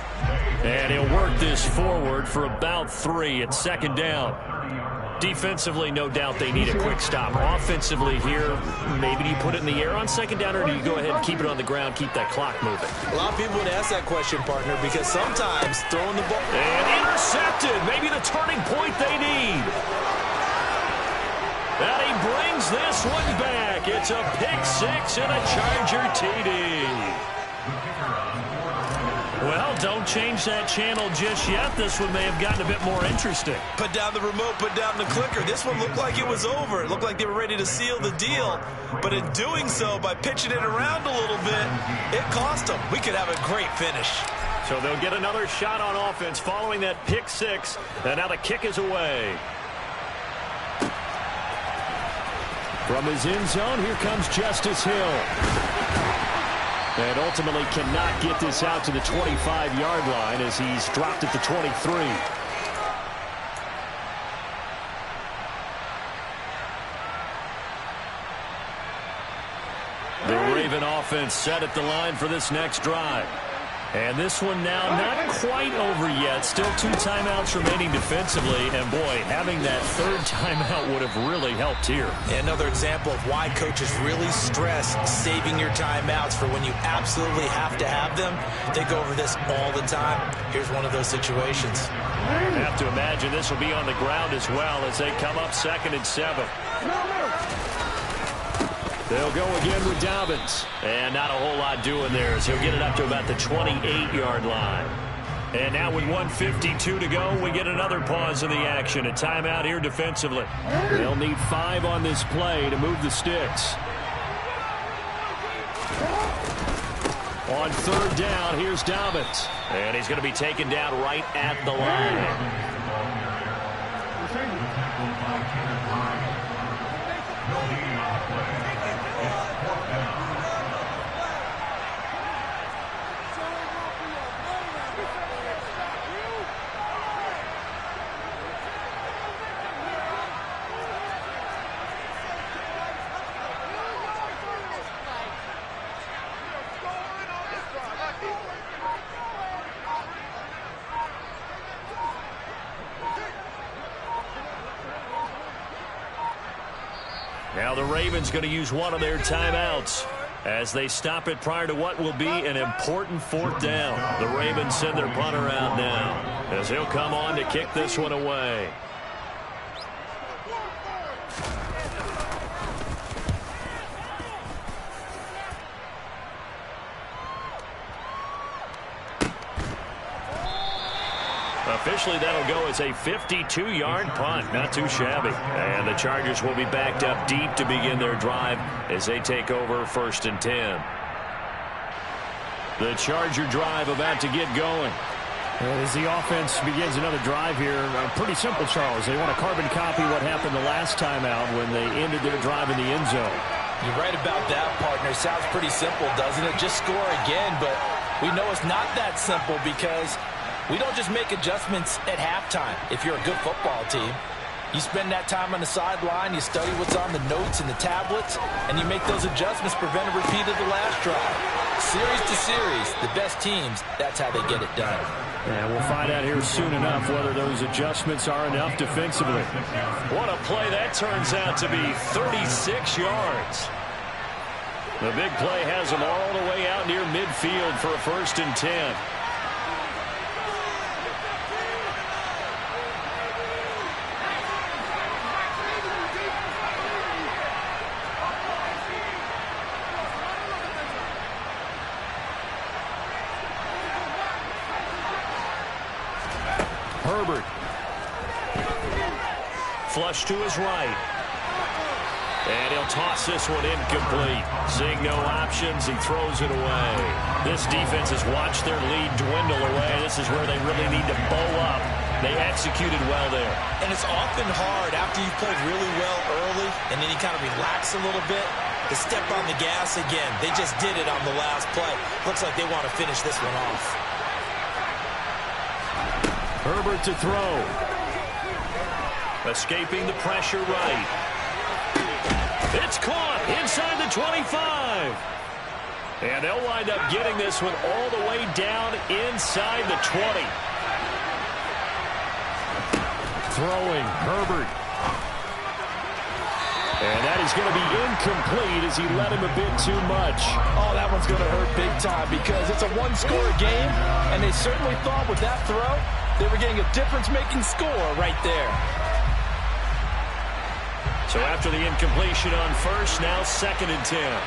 And he'll work this forward for about 3 at 2nd down. Defensively, no doubt they need a quick stop. Offensively here, maybe do you put it in the air on second down, or do you go ahead and keep it on the ground, keep that clock moving? A lot of people would ask that question, partner, because sometimes throwing the ball... And intercepted. Maybe the turning point they need. And he brings this one back. It's a pick six and a Charger TD. Well, don't change that channel just yet. This one may have gotten a bit more interesting. Put down the remote, put down the clicker. This one looked like it was over. It looked like they were ready to seal the deal. But in doing so, by pitching it around a little bit, it cost them. We could have a great finish. So they'll get another shot on offense following that pick six. And now the kick is away. From his end zone, here comes Justice Hill. And ultimately cannot get this out to the 25-yard line as he's dropped at the 23. The Raven offense set at the line for this next drive. And this one now not quite over yet. Still 2 timeouts remaining defensively. And, boy, having that third timeout would have really helped here. And another example of why coaches really stress saving your timeouts for when you absolutely have to have them. They go over this all the time. Here's one of those situations. I have to imagine this will be on the ground as well as they come up 2nd and 7. They'll go again with Dobbins. And not a whole lot doing there as he'll get it up to about the 28-yard line. And now with 1:52 to go, we get another pause in the action. A timeout here defensively. They'll need 5 on this play to move the sticks. On 3rd down, here's Dobbins. And he's going to be taken down right at the line. Now the Ravens going to use one of their timeouts as they stop it prior to what will be an important 4th down. The Ravens send their punter out now as he'll come on to kick this one away. Officially, that'll go as a 52-yard punt. Not too shabby. And the Chargers will be backed up deep to begin their drive as they take over 1st and 10. The Charger drive about to get going. As the offense begins another drive here, pretty simple, Charles. They want to carbon copy what happened the last time out when they ended their drive in the end zone. You're right about that, partner. Sounds pretty simple, doesn't it? Just score again, but we know it's not that simple because we don't just make adjustments at halftime. If you're a good football team, you spend that time on the sideline, you study what's on the notes and the tablets, and you make those adjustments, prevent a repeat of the last drive. Series to series, the best teams, that's how they get it done. And we'll find out here soon enough whether those adjustments are enough defensively. What a play that turns out to be. 36 yards. The big play has them all the way out near midfield for a 1st and 10. Herbert. Flush to his right. And he'll toss this one incomplete. Seeing no options, he throws it away. This defense has watched their lead dwindle away. This is where they really need to bow up. They executed well there. And it's often hard after you've played really well early and then you kind of relax a little bit to step on the gas again. They just did it on the last play. Looks like they want to finish this one off. Herbert to throw. Escaping the pressure right. It's caught inside the 25. And they'll wind up getting this one all the way down inside the 20. Throwing, Herbert. And that is going to be incomplete as he led him a bit too much. Oh, that one's going to hurt big time because it's a one-score game, and they certainly thought with that throw they were getting a difference-making score right there. So after the incompletion on first, now 2nd and 10.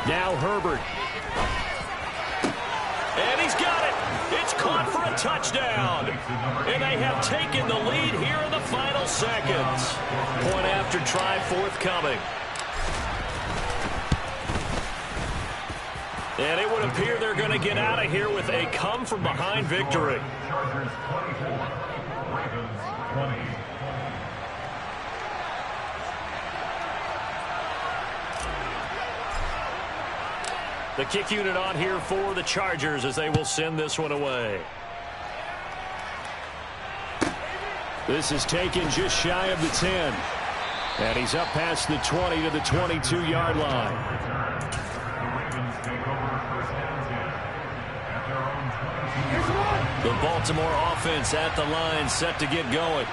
Now Herbert. And he's got it. It's caught for a touchdown. And they have taken the lead here in the final seconds. Point after try forthcoming. And it would appear they're going to get out of here with a come-from-behind victory. Chargers 24, Ravens 20. The kick unit on here for the Chargers as they will send this one away. This is taken just shy of the 10. And he's up past the 20 to the 22-yard line. The Baltimore offense at the line, set to get going.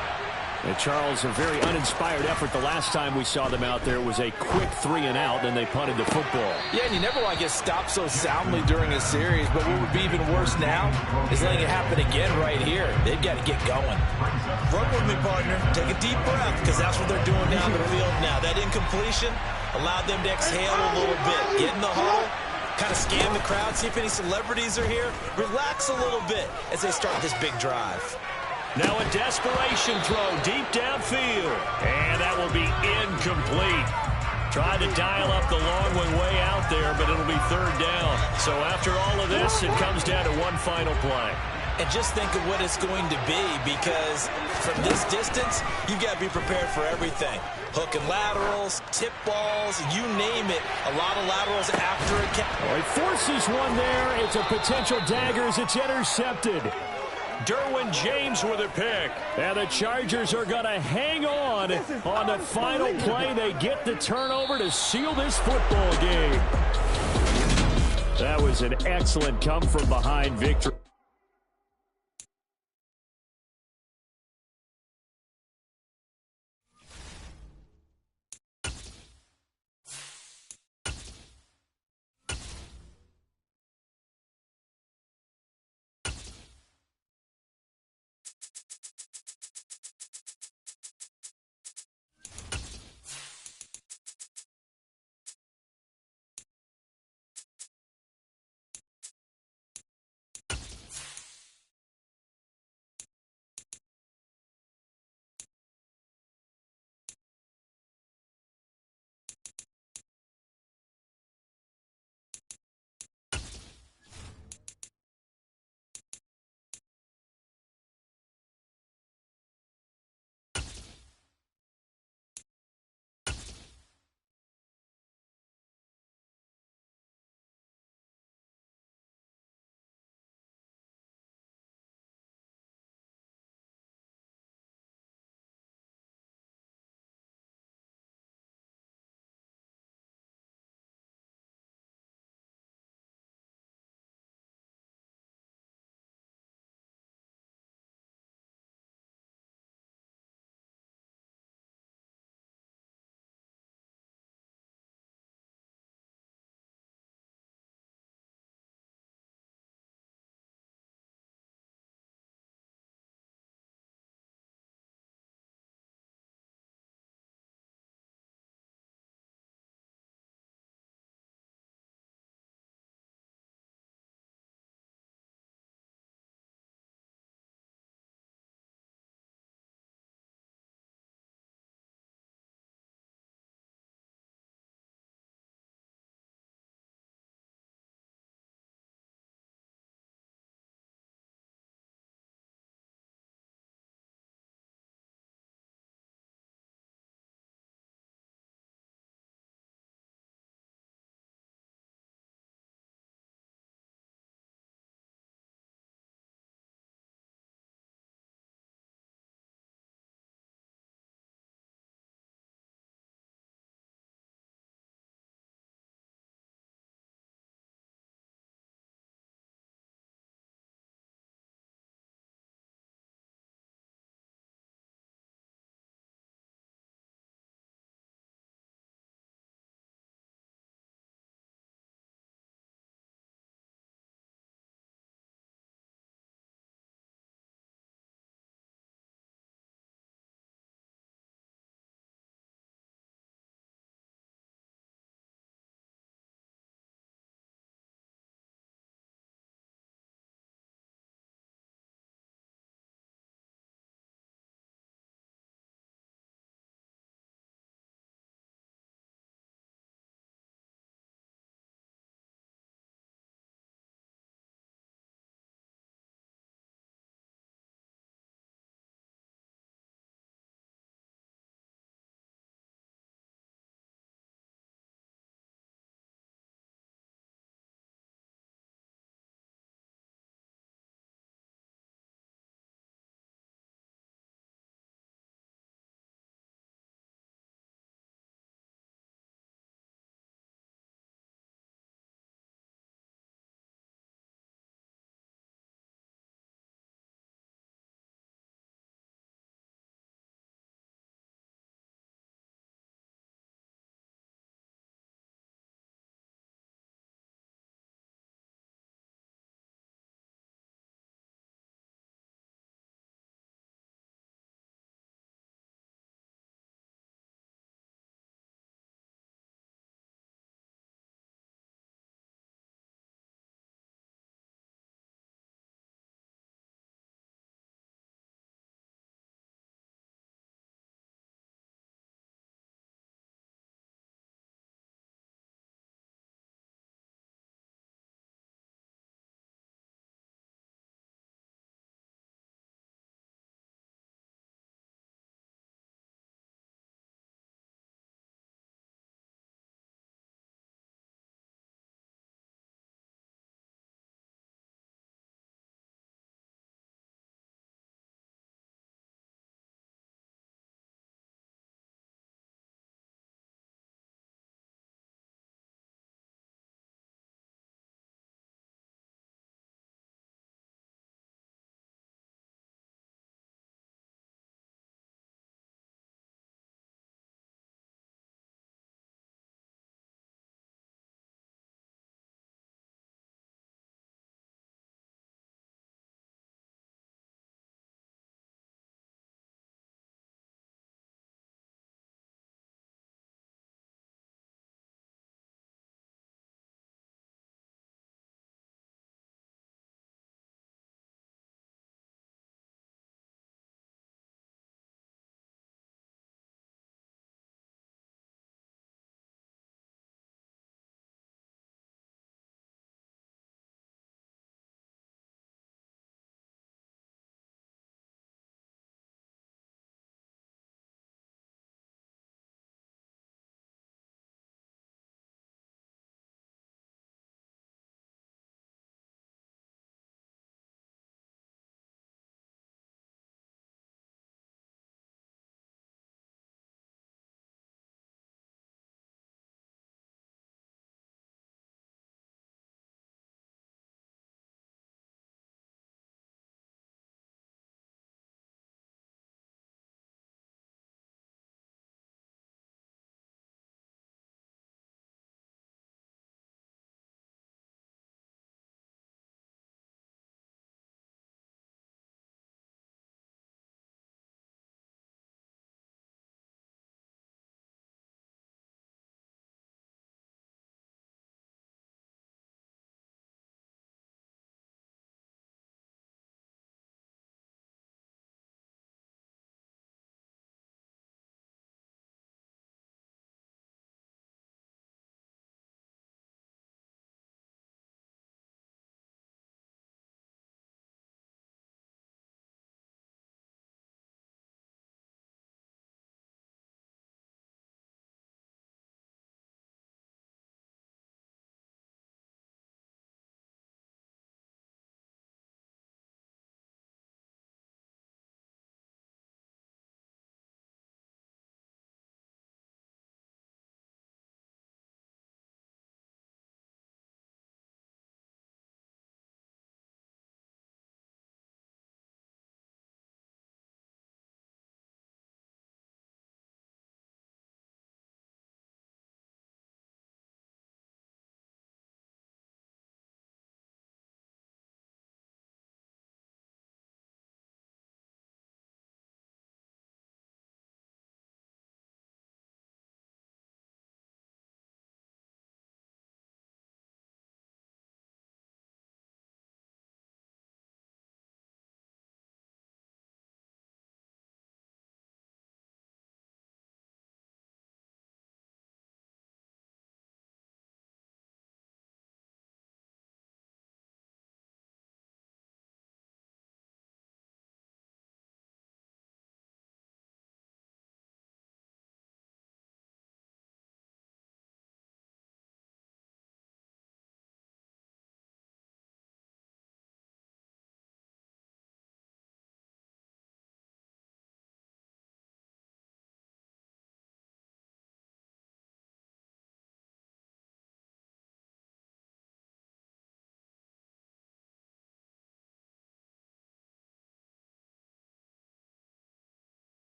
And Charles, a very uninspired effort the last time we saw them out there. It was a quick 3-and-out, then they punted the football. Yeah, and you never want to get stopped so soundly during a series, but what would be even worse now is letting it happen again right here. They've got to get going. Run with me, partner. Take a deep breath, because that's what they're doing down the field now. That incompletion allowed them to exhale a little bit. Get in the huddle, kind of scan the crowd, see if any celebrities are here. Relax a little bit as they start this big drive. Now a desperation throw deep downfield. And that will be incomplete. Tried to dial up the long one way out there, but it'll be 3rd down. So after all of this, it comes down to one final play. And just think of what it's going to be, because from this distance, you've got to be prepared for everything. Hook and laterals, tip balls, you name it. A lot of laterals after it. Oh, he forces one there. It's a potential dagger as it's intercepted. Derwin James with a pick. And the Chargers are going to hang on the final play. They get the turnover to seal this football game. That was an excellent come-from-behind victory.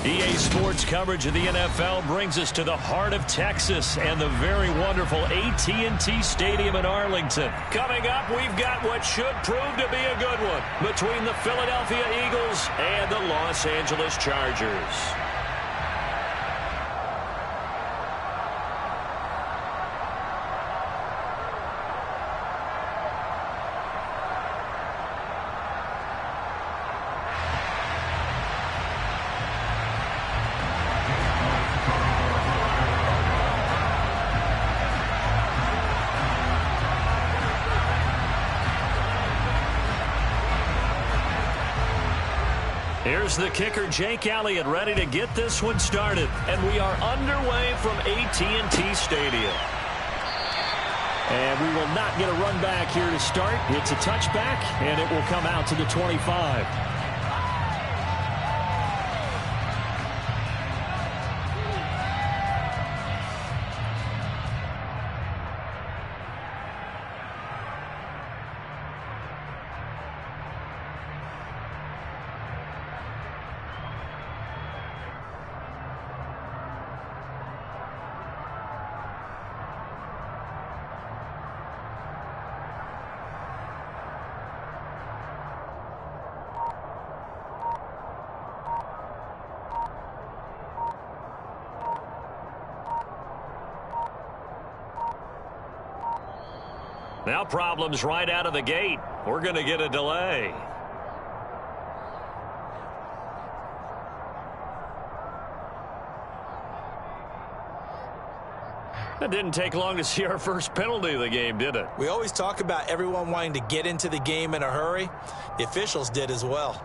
EA Sports coverage of the NFL brings us to the heart of Texas and the very wonderful AT&T Stadium in Arlington. Coming up, we've got what should prove to be a good one between the Philadelphia Eagles and the Los Angeles Chargers. Here's the kicker, Jake Elliott, ready to get this one started. And we are underway from AT&T Stadium. And we will not get a run back here to start. It's a touchback, and it will come out to the 25. Now problems right out of the gate. We're going to get a delay. It didn't take long to see our first penalty of the game, did it? We always talk about everyone wanting to get into the game in a hurry. The officials did as well.